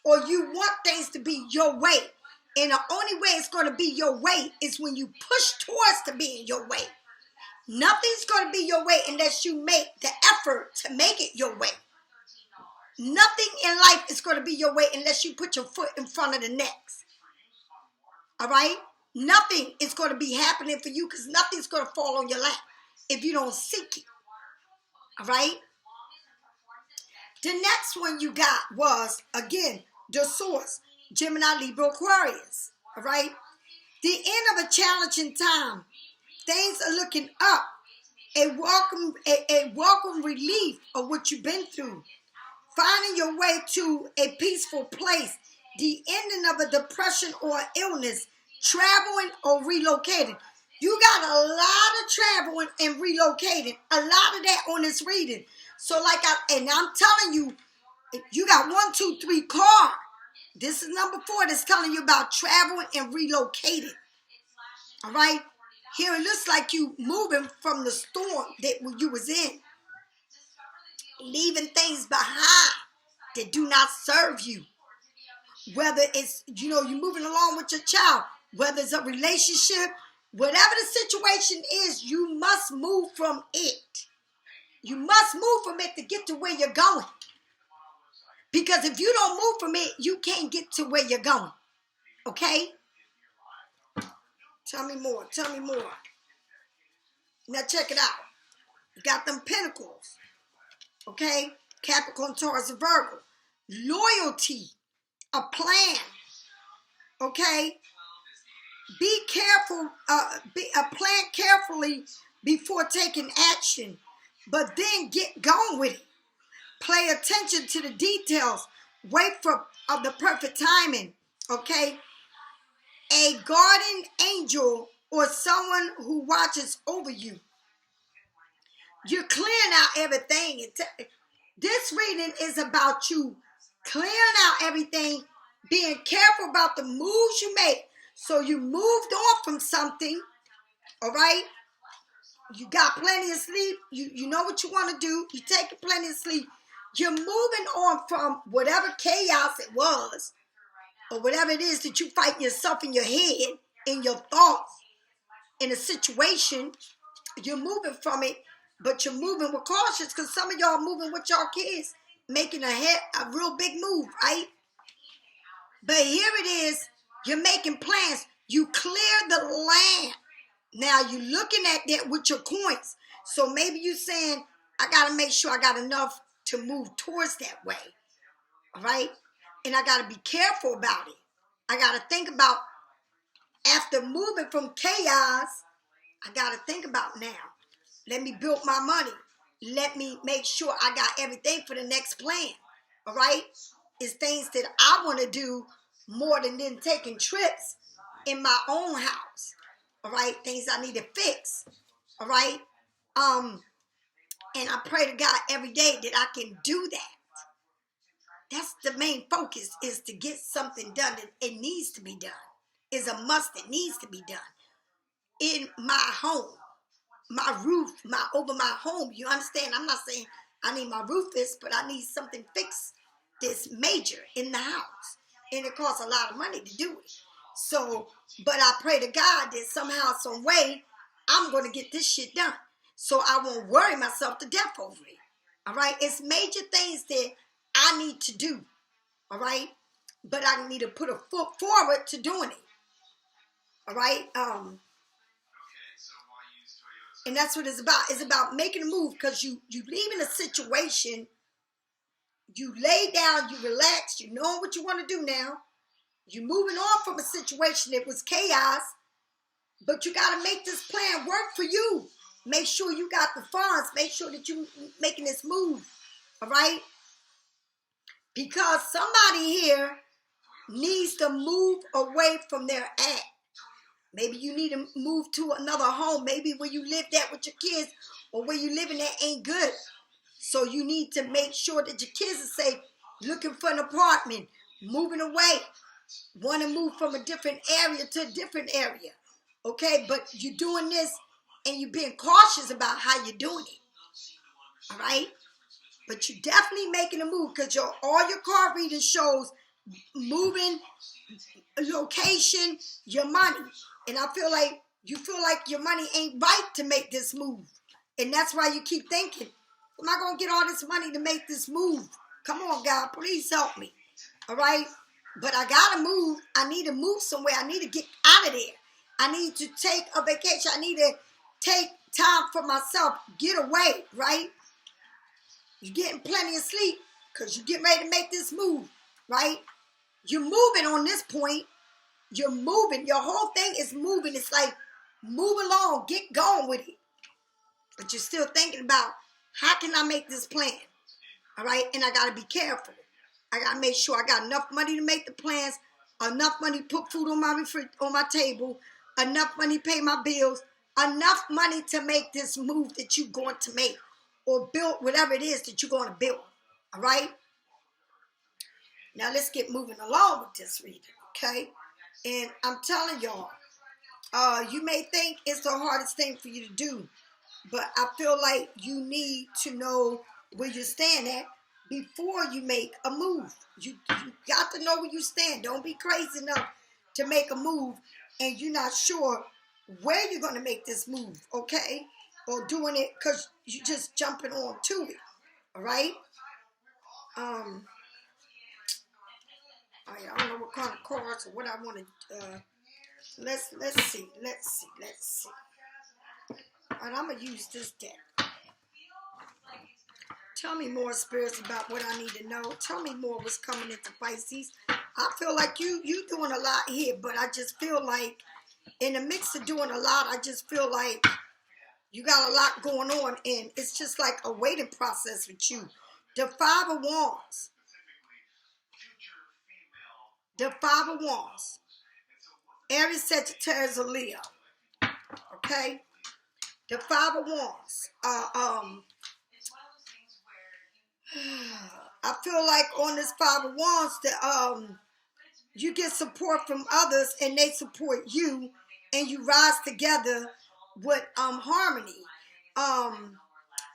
or you want things to be your way. And the only way it's going to be your way is when you push towards to being your way. Nothing's going to be your way unless you make the effort to make it your way. Nothing in life is going to be your way unless you put your foot in front of the next. All right? Nothing is going to be happening for you, because nothing's going to fall on your lap if you don't seek it. All right? The next one you got was, again, the Swords, Gemini, Libra, Aquarius. All right? The end of a challenging time. Things are looking up. A welcome relief of what you've been through. Finding your way to a peaceful place. The ending of a depression or illness. Traveling or relocating. You got a lot of traveling and relocating. A lot of that on this reading. So I'm telling you, you got 1, 2, 3 cards. This is number 4 that's telling you about traveling and relocating. All right? Here it looks like you moving from the storm that you was in. Leaving things behind that do not serve you. Whether it's, you're moving along with your child. Whether it's a relationship. Whatever the situation is, you must move from it. You must move from it to get to where you're going. Because if you don't move from it, you can't get to where you're going. Okay? Tell me more. Tell me more. Now check it out. You got them Pentacles. Okay? Capricorn, Taurus, and Virgo. Loyalty. A plan. Okay? Be careful. Plan carefully before taking action. But then get going with it. Pay attention to the details. Wait for the perfect timing. Okay? A guardian angel or someone who watches over you. You're clearing out everything. This reading is about you clearing out everything, being careful about the moves you make. So you moved on from something, all right? You got plenty of sleep. You know what you want to do. You taking plenty of sleep. You're moving on from whatever chaos it was, or whatever it is that you fighting yourself in your head, in your thoughts, in a situation. You're moving from it, but you're moving with caution, because some of y'all moving with y'all kids, making a real big move, right? But here it is. You're making plans. You clear the land. Now you're looking at that with your coins. So maybe you're saying, I got to make sure I got enough to move towards that way. All right? And I got to be careful about it. I got to think about After moving from chaos, I got to think about now. Let me build my money. Let me make sure I got everything for the next plan. All right? It's things that I want to do more than taking trips in my own house. All right? Things I need to fix. All right? And I pray to God every day that I can do that. That's the main focus, is to get something done that it needs to be done. It's a must. It needs to be done. In my home, my roof, over my home. You understand? I'm not saying I need my roof fixed, but I need something fixed that's major in the house. And it costs a lot of money to do it. So, but I pray to God that somehow, some way, I'm going to get this shit done. So I won't worry myself to death over it. All right? It's major things that I need to do. All right? But I need to put a foot forward to doing it. All right? And that's what it's about. It's about making a move, because you leave in a situation, you lay down, you relax, you know what you want to do now. You're moving on from a situation that was chaos, but you got to make this plan work for you. Make sure you got the funds. Make sure that you're making this move. All right? Because somebody here needs to move away from their act. Maybe you need to move to another home. Maybe where you lived at with your kids, or where you living at ain't good. So you need to make sure that your kids are safe. Looking for an apartment, moving away. Want to move from a different area to a different area. Okay, but you're doing this and you're being cautious about how you're doing it. All right? But you're definitely making a move, because all your card reading shows moving, location, your money. And I feel like you feel like your money ain't right to make this move. And that's why you keep thinking, am I going to get all this money to make this move? Come on, God, please help me. All right? But I got to move. I need to move somewhere. I need to get out of there. I need to take a vacation. I need to take time for myself. Get away, right? You're getting plenty of sleep because you're getting ready to make this move, right? You're moving on this point. You're moving. Your whole thing is moving. It's like, move along. Get going with it. But you're still thinking about, how can I make this plan? All right? And I got to be careful. I got to make sure I got enough money to make the plans, enough money to put food on my table, enough money to pay my bills, enough money to make this move that you're going to make, or build whatever it is that you're going to build. All right? Now let's get moving along with this reading, okay? And I'm telling y'all, you may think it's the hardest thing for you to do, but I feel like you need to know where you stand at before you make a move. You got to know where you stand. Don't be crazy enough to make a move and you're not sure where you're going to make this move, okay? Or doing it because you're just jumping on to it, all right? I don't know what kind of cards or what I want to, let's see. All right, I'm going to use this deck. Tell me more, spirits, about what I need to know. Tell me more what's coming into Pisces. I feel like you doing a lot here, but I just feel like in the mix of doing a lot, I just feel like you got a lot going on, and it's just like a waiting process with you. The Five of Wands. The Five of Wands. Aries, Sagittarius, or Leo. Okay? The Five of Wands. I feel like on this Five of Wands that you get support from others and they support you, and you rise together with harmony.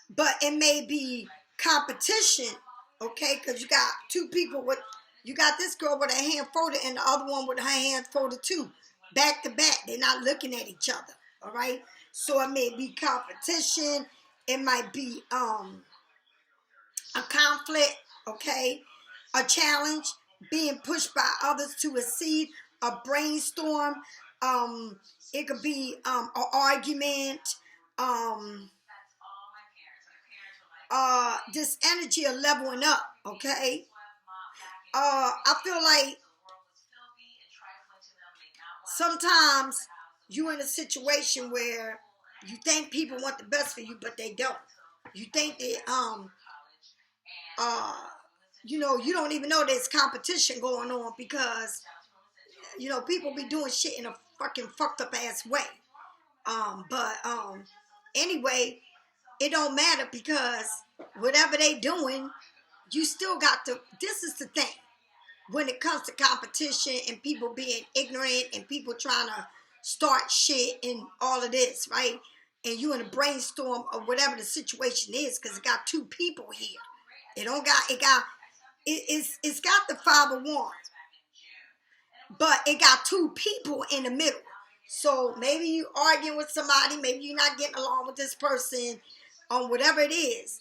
But it may be competition, okay? Because you got two people with, you got this girl with her hand folded and the other one with her hands folded too, back to back. They're not looking at each other, all right? So it may be competition. It might be a conflict, okay? A challenge, being pushed by others to exceed, a brainstorm. It could be an argument. This energy of leveling up, okay? I feel like sometimes you're in a situation where you think people want the best for you, but they don't. You think that, you know, you don't even know there's competition going on because, you know, people be doing shit in a fucking fucked up ass way. Anyway, it don't matter because whatever they doing, you still got to, this is the thing. When it comes to competition and people being ignorant and people trying to start shit and all of this, right? And you in a brainstorm of whatever the situation is, because it got two people here. It's got the 5 of Wands, but it got two people in the middle. So maybe you arguing with somebody, maybe you're not getting along with this person on whatever it is.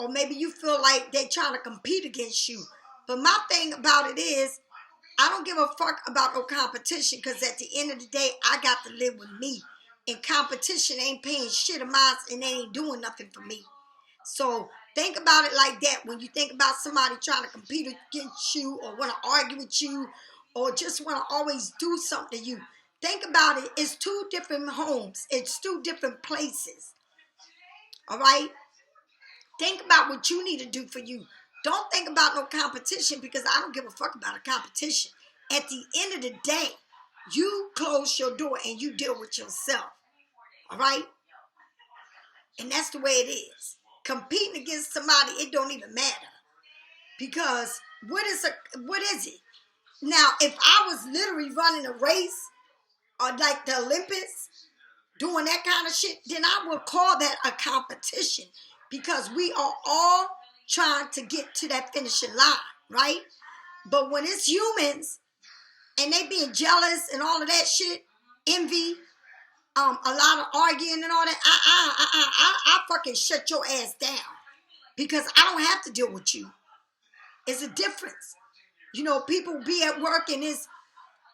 Or maybe you feel like they're trying to compete against you. But my thing about it is, I don't give a fuck about no competition because at the end of the day, I got to live with me. And competition ain't paying shit of mine and they ain't doing nothing for me. So think about it like that when you think about somebody trying to compete against you or want to argue with you or just want to always do something to you. Think about it. It's two different homes. It's two different places. All right? Think about what you need to do for you. Don't think about no competition because I don't give a fuck about a competition. At the end of the day, you close your door and you deal with yourself. All right? And that's the way it is. Competing against somebody, it don't even matter. Because what is it? Now, if I was literally running a race or like the Olympics, doing that kind of shit, then I would call that a competition. Because we are all trying to get to that finishing line, right? But when it's humans and they being jealous and all of that shit, envy, a lot of arguing and all that, I fucking shut your ass down because I don't have to deal with you. It's a difference. You know, people be at work and it's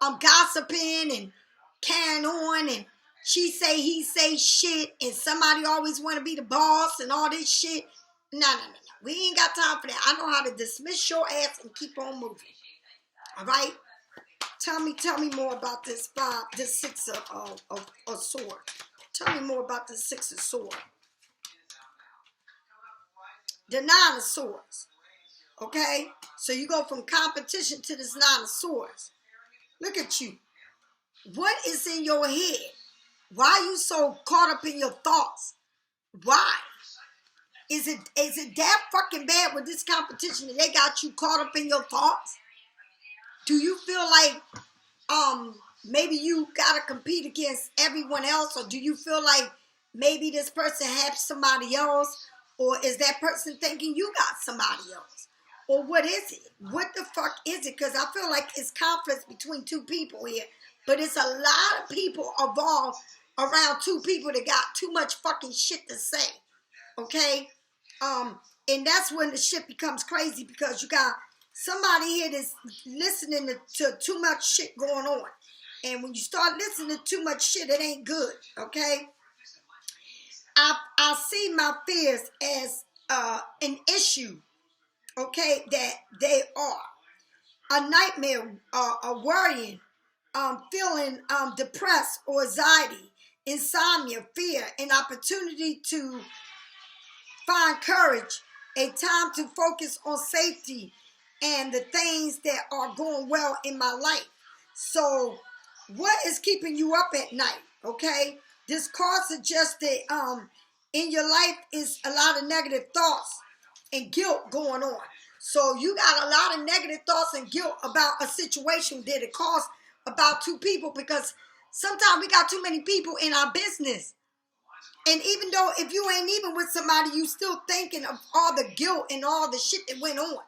gossiping and carrying on and she say, he say shit and somebody always want to be the boss and all this shit. No. We ain't got time for that. I know how to dismiss your ass and keep on moving. All right? Tell me more about this 6 of sword. Tell me more about the 6 of sword. The 9 of swords. Okay? So you go from competition to this 9 of swords. Look at you. What is in your head? Why are you so caught up in your thoughts? Why? Is it that fucking bad with this competition that they got you caught up in your thoughts? Do you feel like maybe you gotta compete against everyone else, or do you feel like maybe this person has somebody else, or is that person thinking you got somebody else? Or what is it? What the fuck is it? Because I feel like it's conflict between two people here, but it's a lot of people involved around two people that got too much fucking shit to say. Okay? And that's when the shit becomes crazy because you got somebody here that's listening to too much shit going on. And when you start listening to too much shit, it ain't good. Okay? I see my fears as an issue. Okay? That they are. A nightmare, a worrying, feeling depressed or anxiety, insomnia, fear, an opportunity to find courage, a time to focus on safety and the things that are going well in my life. So what is keeping you up at night? Okay? This card suggests that in your life is a lot of negative thoughts and guilt going on. So you got a lot of negative thoughts and guilt about a situation that it caused about two people because sometimes we got too many people in our business. And even though if you ain't even with somebody, you still thinking of all the guilt and all the shit that went on.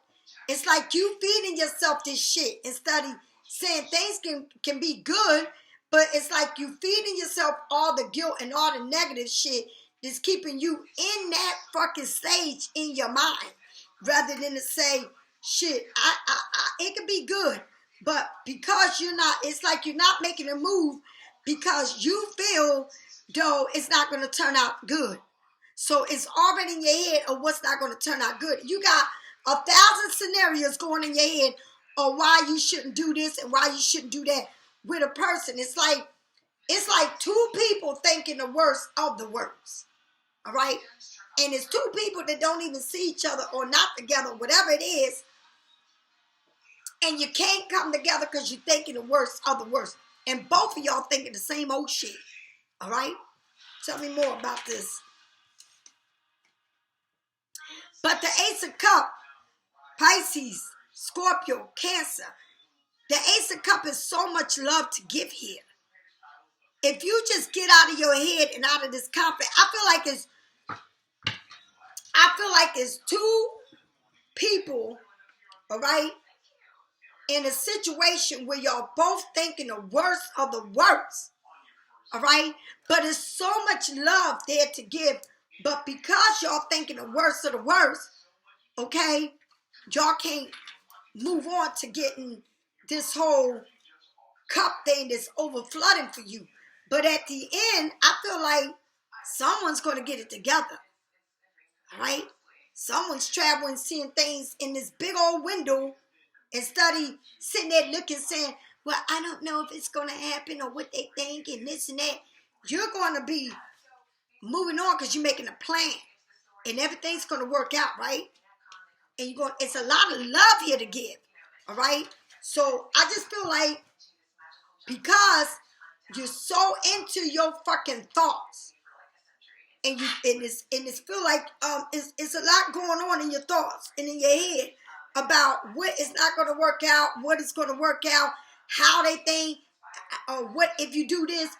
It's like you feeding yourself this shit instead of saying things can be good, but it's like you feeding yourself all the guilt and all the negative shit that's keeping you in that fucking stage in your mind. Rather than to say, shit, it could be good. But because you're not, it's like you're not making a move because you feel though it's not going to turn out good. So it's already in your head of what's not going to turn out good. You got 1,000 scenarios going in your head of why you shouldn't do this and why you shouldn't do that. with a person, it's like two people thinking the worst of the worst. All right? And it's two people that don't even see each other or not together, whatever it is. And you can't come together because you're thinking the worst of the worst. And both of y'all thinking the same old shit. All right? Tell me more about this. But the Ace of Cups, Pisces, Scorpio, Cancer. The Ace of Cups is so much love to give here. If you just get out of your head and out of this conflict, I feel like it's two people, all right, in a situation where y'all both thinking the worst of the worst, all right? But there's so much love there to give, but because y'all thinking the worst of the worst, okay, y'all can't move on to getting this whole cup thing that's overflooding for you. But at the end, I feel like someone's going to get it together, all right? Someone's traveling, seeing things in this big old window instead of sitting there looking, saying, well, I don't know if it's going to happen or what they think and this and that. You're going to be moving on because you're making a plan. And everything's going to work out, right? And it's a lot of love here to give, all right? So I just feel like because you're so into your fucking thoughts, and it's feel like it's a lot going on in your thoughts and in your head about what is not going to work out, what is going to work out, how they think, or what if you do this,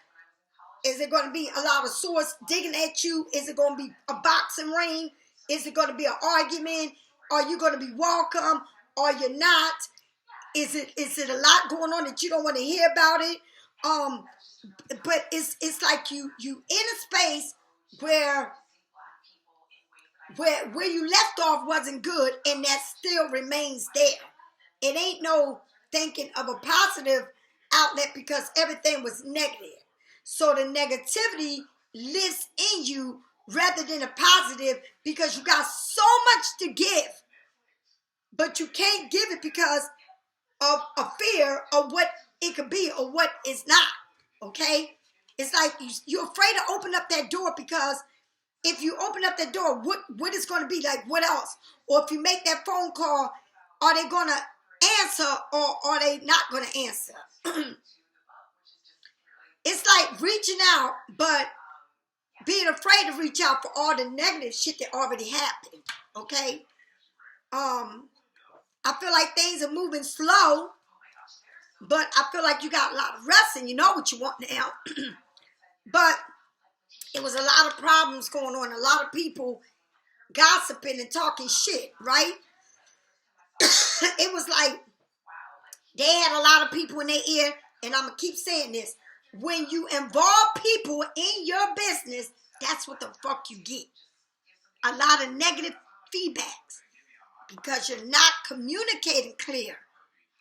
is it going to be a lot of swords digging at you? Is it going to be a boxing ring? Is it going to be an argument? Are you going to be welcome or you're not? Is it a lot going on that you don't want to hear about it? But it's like you in a space where you left off wasn't good, and that still remains there. It ain't no thinking of a positive outlet because everything was negative. So the negativity lives in you rather than a positive because you got so much to give, but you can't give it because of a fear of what it could be or what it's not. Okay? It's like you're afraid to open up that door because if you open up that door, what is going to be like? What else? Or if you make that phone call, are they going to answer or are they not going to answer? It's like reaching out, but being afraid to reach out for all the negative shit that already happened. Okay? I feel like things are moving slow, but I feel like you got a lot of rest and you know what you want now. But it was a lot of problems going on. A lot of people gossiping and talking shit, right? It was like they had a lot of people in their ear, and I'm going to keep saying this. When you involve people in your business, that's what the fuck you get. A lot of negative feedbacks because you're not communicating clear,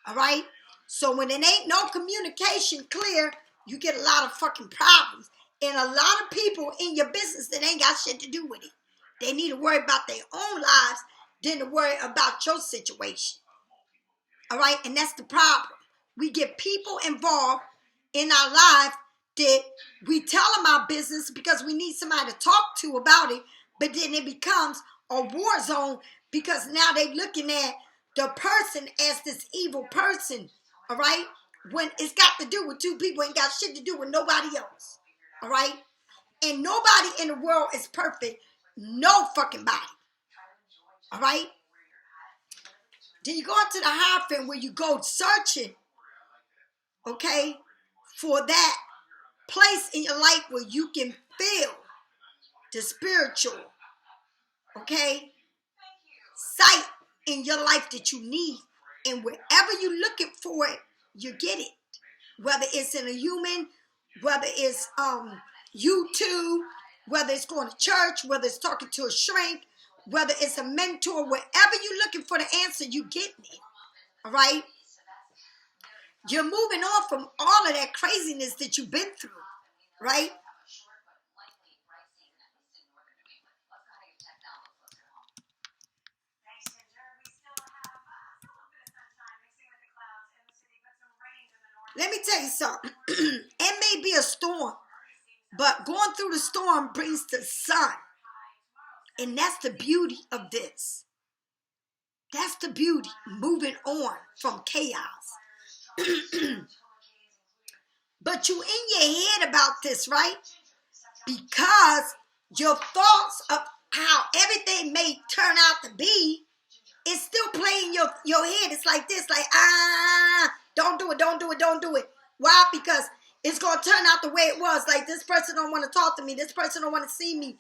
all right? So when it ain't no communication clear, you get a lot of fucking problems. And a lot of people in your business that ain't got shit to do with it. They need to worry about their own lives than to worry about your situation. All right? And that's the problem. We get people involved in our life that we tell them our business because we need somebody to talk to about it, but then it becomes a war zone because now they're looking at the person as this evil person, all right? When it's got to do with two people, ain't got shit to do with nobody else, all right? And nobody in the world is perfect. No fucking body, all right? Then you go into the Hierophant where you go searching, okay, for that place in your life where you can feel the spiritual, okay, sight in your life that you need. And wherever you're looking for it, you get it. Whether it's in a human, whether it's you.To, whether it's going to church, whether it's talking to a shrink, whether it's a mentor, wherever you're looking for the answer, you getting it. All right? You're moving on from all of that craziness that you've been through, right? Let me tell you something. It may be a storm, but going through the storm brings the sun. And that's the beauty of this. That's the beauty. Moving on from chaos. But you in your head about this, right? Because your thoughts of how everything may turn out to be, it's still playing your head. It's like this, like, don't do it, don't do it, don't do it. Why? Because it's going to turn out the way it was. Like, this person don't want to talk to me. This person don't want to see me.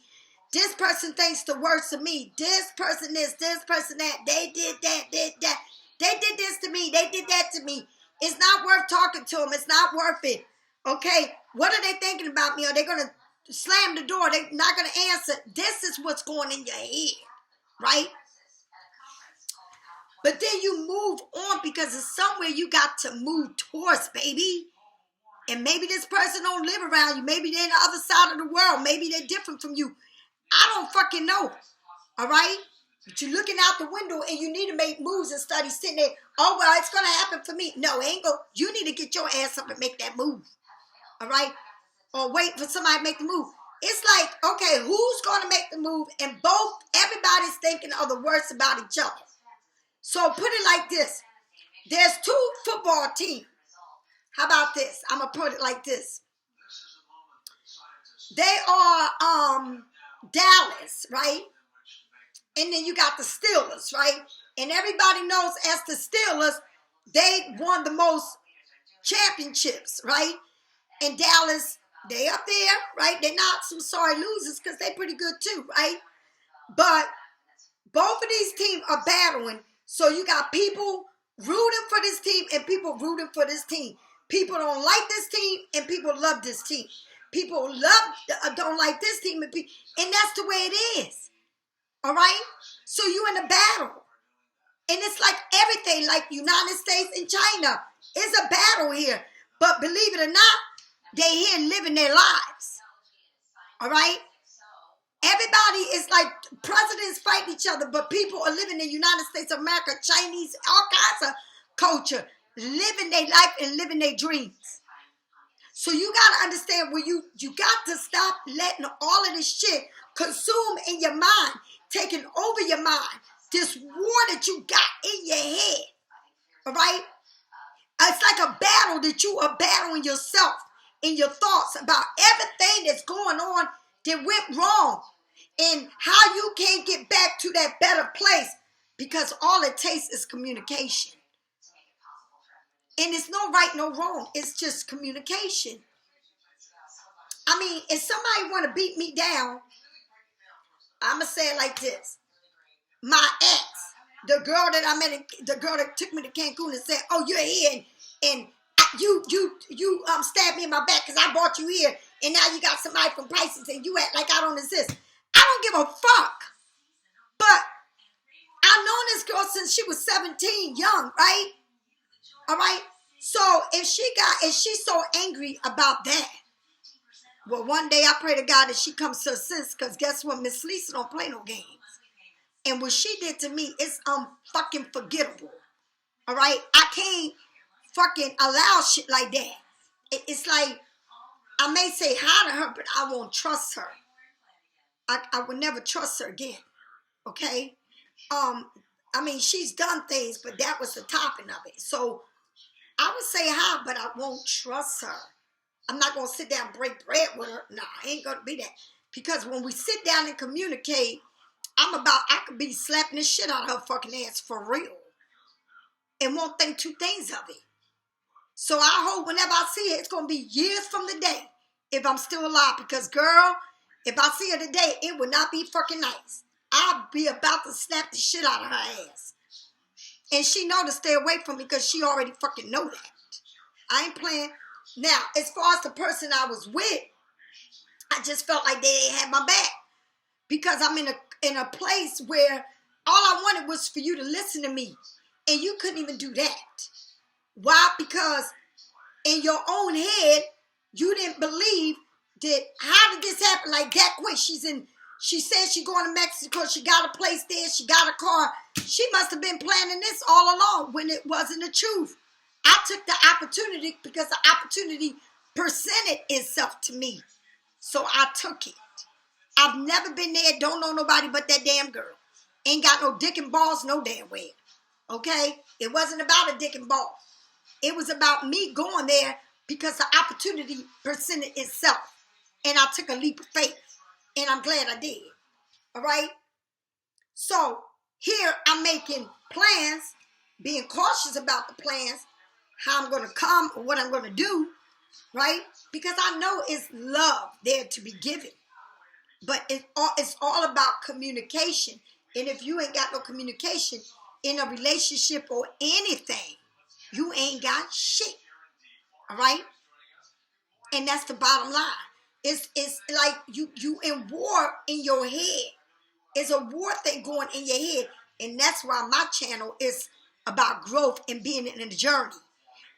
This person thinks the worst of me. This person this person that. They did that, did that. They did this to me. They did that to me. It's not worth talking to them. It's not worth it. Okay, what are they thinking about me? Are they going to slam the door? They're not going to answer. This is what's going in your head, right? But then you move on because it's somewhere you got to move towards, baby. And maybe this person don't live around you. Maybe they're on the other side of the world. Maybe they're different from you. I don't fucking know, all right? But you're looking out the window and you need to make moves and study sitting there. Oh, well, it's going to happen for me. No, it ain't go. You need to get your ass up and make that move, all right? Or wait for somebody to make the move. It's like, okay, who's going to make the move? And everybody's thinking of the worst about each other. So put it like this. There's 2 football teams. How about this? I'm going to put it like this. They are Dallas, right? And then you got the Steelers, right? And everybody knows as the Steelers, they won the most championships, right? And Dallas, they up there, right? They're not some sorry losers because they're pretty good too, right? But both of these teams are battling. So you got people rooting for this team and people rooting for this team. People don't like this team and people love this team. People don't like this team and that's the way it is. All right? So you in a battle. And it's like everything, like United States and China. It's a battle here. But believe it or not, they here living their lives. All right? Everybody is like presidents fight each other, but people are living in the United States of America, Chinese, all kinds of culture, living their life and living their dreams. So you got to understand where you got to stop letting all of this shit consume in your mind, taking over your mind, this war that you got in your head, all right? It's like a battle that you are battling yourself in your thoughts about everything that's going on that went wrong and how you can't get back to that better place because all it takes is communication. And it's no right, no wrong. It's just communication. I mean, if somebody want to beat me down, I'm going to say it like this. My ex, the girl that I met, the girl that took me to Cancun and said, oh, you're here and you stabbed me in my back because I brought you here and now you got somebody from Pisces and you act like I don't exist. I don't give a fuck. But I've known this girl since she was 17, young, right? All right? So if she's so angry about that, well, one day I pray to God that she comes to her sense because guess what? Miss Lisa don't play no games. And what she did to me is fucking forgettable. All right? I can't fucking allow shit like that. It's like I may say hi to her, but I won't trust her. I would never trust her again. Okay? I mean, she's done things, but that was the topping of it. So I would say hi, but I won't trust her. I'm not going to sit down and break bread with her. No, I ain't going to be that. Because when we sit down and communicate, I could be slapping the shit out of her fucking ass for real. And won't think 2 things of it. So I hope whenever I see her, it's going to be years from the day if I'm still alive. Because, girl, if I see her today, it would not be fucking nice. I'll be about to slap the shit out of her ass. And she know to stay away from me because she already fucking know that. I ain't playing. Now, as far as the person I was with, I just felt like they didn't have my back. Because I'm in a place where all I wanted was for you to listen to me. And you couldn't even do that. Why? Because in your own head, you didn't believe that, how did this happen like that quick? She said she's going to Mexico. She got a place there. She got a car. She must have been planning this all along when it wasn't the truth. I took the opportunity because the opportunity presented itself to me. So I took it. I've never been there, don't know nobody but that damn girl. Ain't got no dick and balls, no damn way. Okay? It wasn't about a dick and balls. It was about me going there because the opportunity presented itself. And I took a leap of faith. And I'm glad I did. All right? So here I'm making plans, being cautious about the plans, how I'm going to come or what I'm going to do, right? Because I know it's love there to be given. But it's all about communication. And if you ain't got no communication in a relationship or anything, you ain't got shit. All right? And that's the bottom line. It's like you in war in your head. It's a war thing going in your head. And that's why my channel is about growth and being in a journey.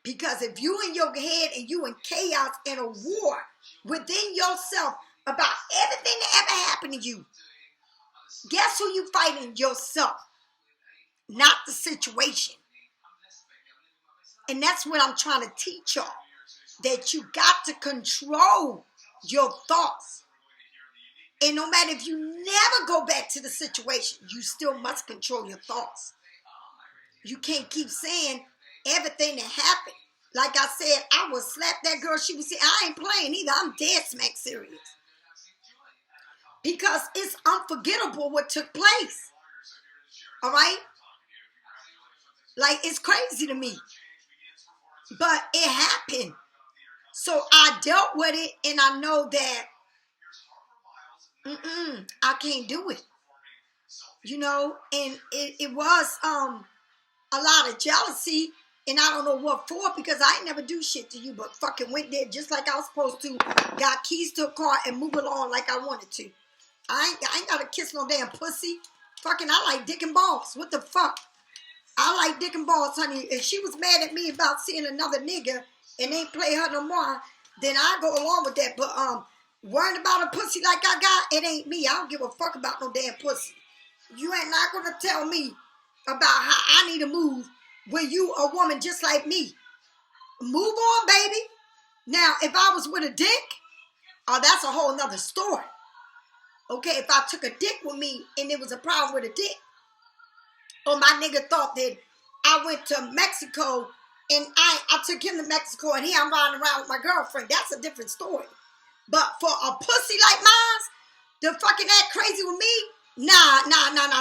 Because if you in your head and you in chaos and a war within yourself about everything that ever happened to you, guess who you fighting? Yourself, not the situation. And that's what I'm trying to teach y'all. That you got to control your thoughts. And no matter if you never go back to the situation, you still must control your thoughts. You can't keep saying everything that happened. Like I said, I would slap that girl. She would say, I ain't playing either. I'm dead smack serious. Because it's unforgettable what took place. All right? Like, it's crazy to me. But it happened. So I dealt with it, and I know that I can't do it. You know, and it was a lot of jealousy, and I don't know what for, because I ain't never do shit to you, but fucking went there just like I was supposed to, got keys to a car, and move along like I wanted to. I ain't got to kiss no damn pussy. Fucking, I like dick and balls. What the fuck? I like dick and balls, honey. If she was mad at me about seeing another nigga and ain't play her no more, then I go along with that. But worrying about a pussy like I got, it ain't me. I don't give a fuck about no damn pussy. You ain't not gonna tell me about how I need to move when you a woman just like me. Move on, baby. Now, if I was with a dick, oh, that's a whole nother story. Okay, if I took a dick with me and there was a problem with a dick, or my nigga thought that I went to Mexico and I took him to Mexico and here I'm riding around with my girlfriend, that's a different story. But for a pussy like mine, to fucking act crazy with me, nah,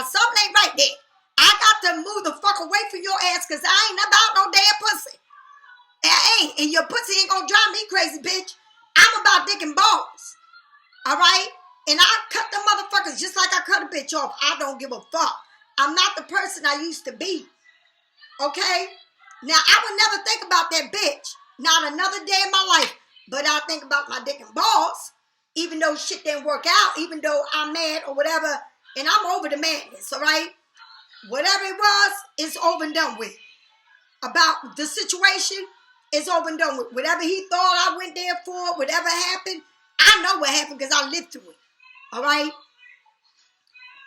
something ain't right there. I got to move the fuck away from your ass because I ain't about no damn pussy. I ain't, and your pussy ain't gonna drive me crazy, bitch. I'm about dick and balls. All right? And I cut the motherfuckers just like I cut a bitch off. I don't give a fuck. I'm not the person I used to be. Okay? Now, I would never think about that bitch. Not another day in my life. But I think about my dick and balls. Even though shit didn't work out. Even though I'm mad or whatever. And I'm over the madness, all right? Whatever it was, it's over and done with. About the situation, it's over and done with. Whatever he thought I went there for, whatever happened, I know what happened because I lived through it. All right?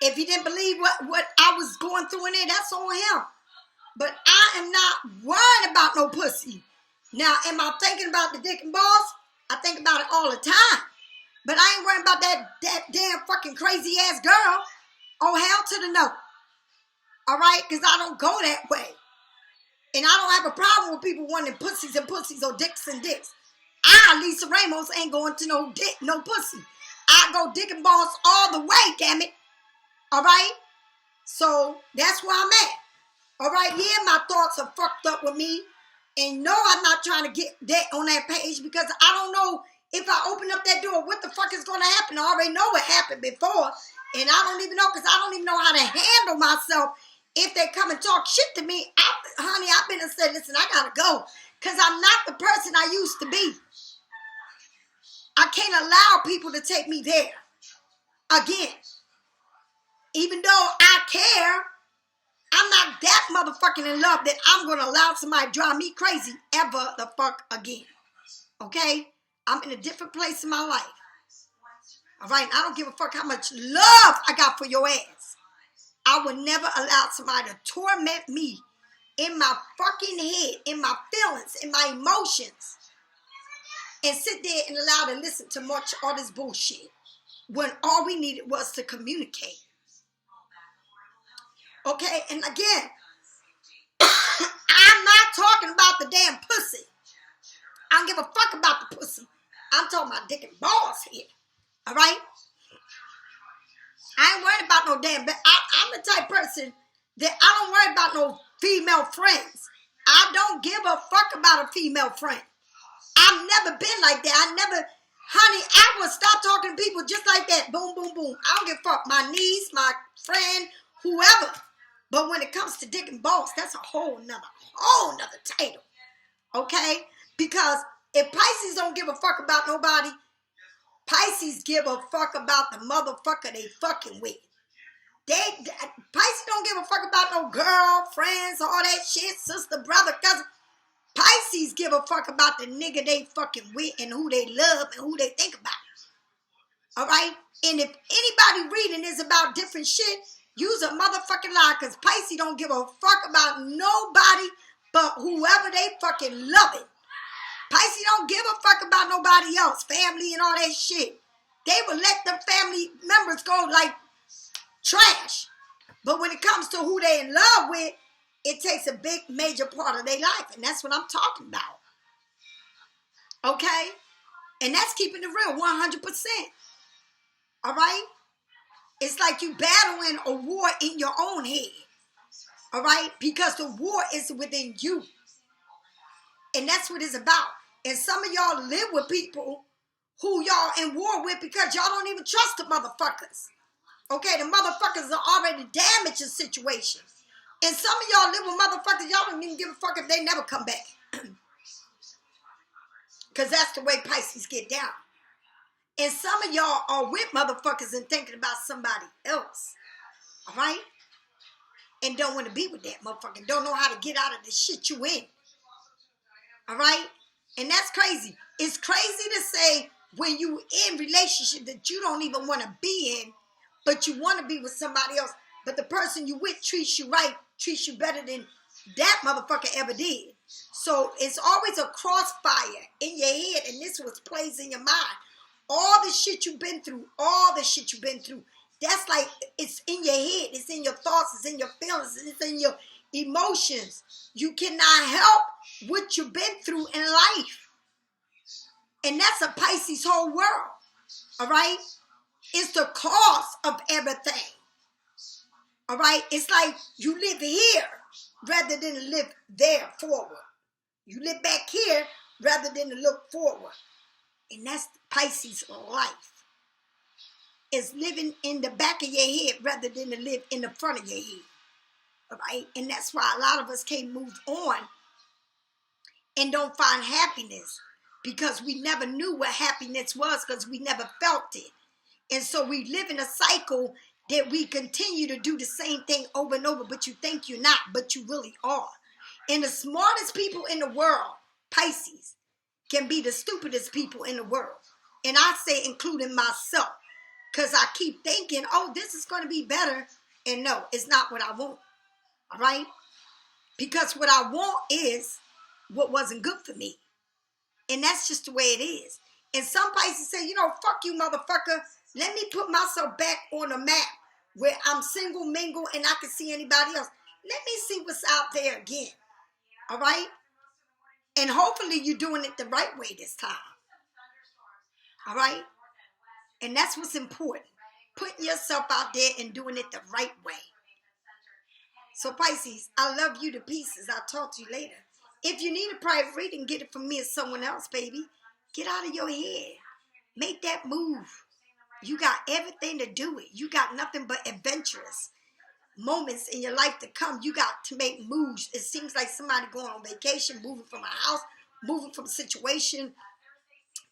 If you didn't believe what I was going through in there, that's on him. But I am not worried about no pussy. Now, am I thinking about the dick and balls? I think about it all the time. But I ain't worried about that damn fucking crazy ass girl. Oh, hell to the no. All right? Because I don't go that way. And I don't have a problem with people wanting pussies and pussies or dicks and dicks. Lisa Ramos, ain't going to no dick, no pussy. I go dick and balls all the way, damn it. All right? So, that's where I'm at. All right? Yeah, my thoughts are fucked up with me. And no, I'm not trying to get that on that page because I don't know if I open up that door, what the fuck is going to happen. I already know what happened before. And I don't even know because I don't even know how to handle myself if they come and talk shit to me. Honey, I've been and said, listen, I got to go because I'm not the person I used to be. I can't allow people to take me there again. Even though I care, I'm not that motherfucking in love that I'm going to allow somebody to drive me crazy ever the fuck again. Okay? I'm in a different place in my life. All right? I don't give a fuck how much love I got for your ass. I would never allow somebody to torment me in my fucking head, in my feelings, in my emotions, and sit there and allow to listen to much all this bullshit when all we needed was to communicate. Okay, and again, I'm not talking about the damn pussy. I don't give a fuck about the pussy. I'm talking about dick and balls here. All right? I ain't worried about no damn... I'm the type of person that I don't worry about no female friends. I don't give a fuck about a female friend. I've never been like that. Honey, I will stop talking to people just like that. Boom, boom, boom. I don't give a fuck. My niece, my friend, whoever. But when it comes to dick and balls, that's a whole nother title. Okay? Because if Pisces don't give a fuck about nobody, Pisces give a fuck about the motherfucker they fucking with. Pisces don't give a fuck about no girl, friends, all that shit, sister, brother, cousin. Pisces give a fuck about the nigga they fucking with and who they love and who they think about. All right? And if anybody reading is about different shit, use a motherfucking lie, because Pisces don't give a fuck about nobody but whoever they fucking loving. Pisces don't give a fuck about nobody else, family and all that shit. They will let them family members go like trash. But when it comes to who they in love with, it takes a big major part of their life. And that's what I'm talking about. Okay? And that's keeping it real, 100%. All right? It's like you battling a war in your own head. All right? Because the war is within you. And that's what it's about. And some of y'all live with people who y'all in war with because y'all don't even trust the motherfuckers. Okay? The motherfuckers are already damaged in situations. And some of y'all live with motherfuckers, y'all don't even give a fuck if they never come back. Because that's the way Pisces get down. And some of y'all are with motherfuckers and thinking about somebody else. All right? And don't want to be with that motherfucker. Don't know how to get out of the shit you in. All right? And that's crazy. It's crazy to say when you in relationship that you don't even want to be in, but you want to be with somebody else. But the person you with treats you right, treats you better than that motherfucker ever did. So it's always a crossfire in your head, and this was plays in your mind. All the shit you've been through, that's like, it's in your head, it's in your thoughts, it's in your feelings, it's in your emotions. You cannot help what you've been through in life. And that's a Pisces whole world. All right? It's the cause of everything. All right? It's like you live here rather than to live there forward. You live back here rather than to look forward. And that's Pisces life. It's living in the back of your head rather than to live in the front of your head. All right? And that's why a lot of us can't move on and don't find happiness, because we never knew what happiness was, because we never felt it. And so we live in a cycle that we continue to do the same thing over and over, but you think you're not, but you really are. And the smartest people in the world, Pisces, can be the stupidest people in the world. And I say including myself, because I keep thinking, oh, this is going to be better. And no, it's not what I want. All right? Because what I want is what wasn't good for me. And that's just the way it is. And some Pisces say, fuck you, motherfucker. Let me put myself back on the map where I'm single, mingle, and I can see anybody else. Let me see what's out there again. All right? And hopefully you're doing it the right way this time. All right? And that's what's important. Putting yourself out there and doing it the right way. So Pisces, I love you to pieces. I'll talk to you later. If you need a private reading, get it from me or someone else, baby. Get out of your head. Make that move. You got everything to do it. You got nothing but adventurous moments in your life to come. You got to make moves. It seems like somebody going on vacation, moving from a house, moving from a situation,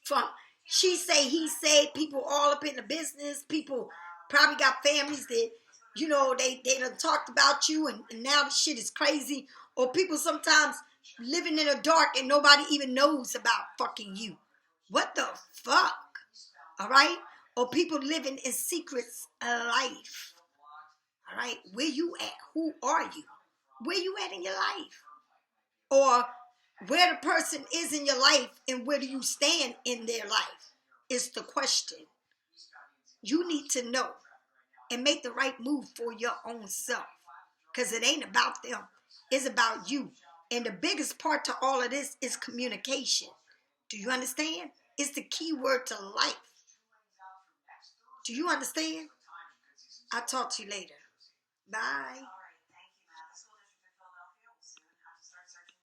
from she say, he say, people all up in the business. People probably got families that, they done talked about you and now the shit is crazy. Or people sometimes living in the dark and nobody even knows about fucking you. What the fuck? All right? Or people living in secrets of life. All right? Where you at? Who are you? where you at in your life, or where the person is in your life, and where do you stand in their life is the question. You need to know and make the right move for your own self, because it ain't about them. It's about you. And the biggest part to all of this is communication. Do you understand? It's the key word to life. Do you understand? I'll talk to you later. Bye.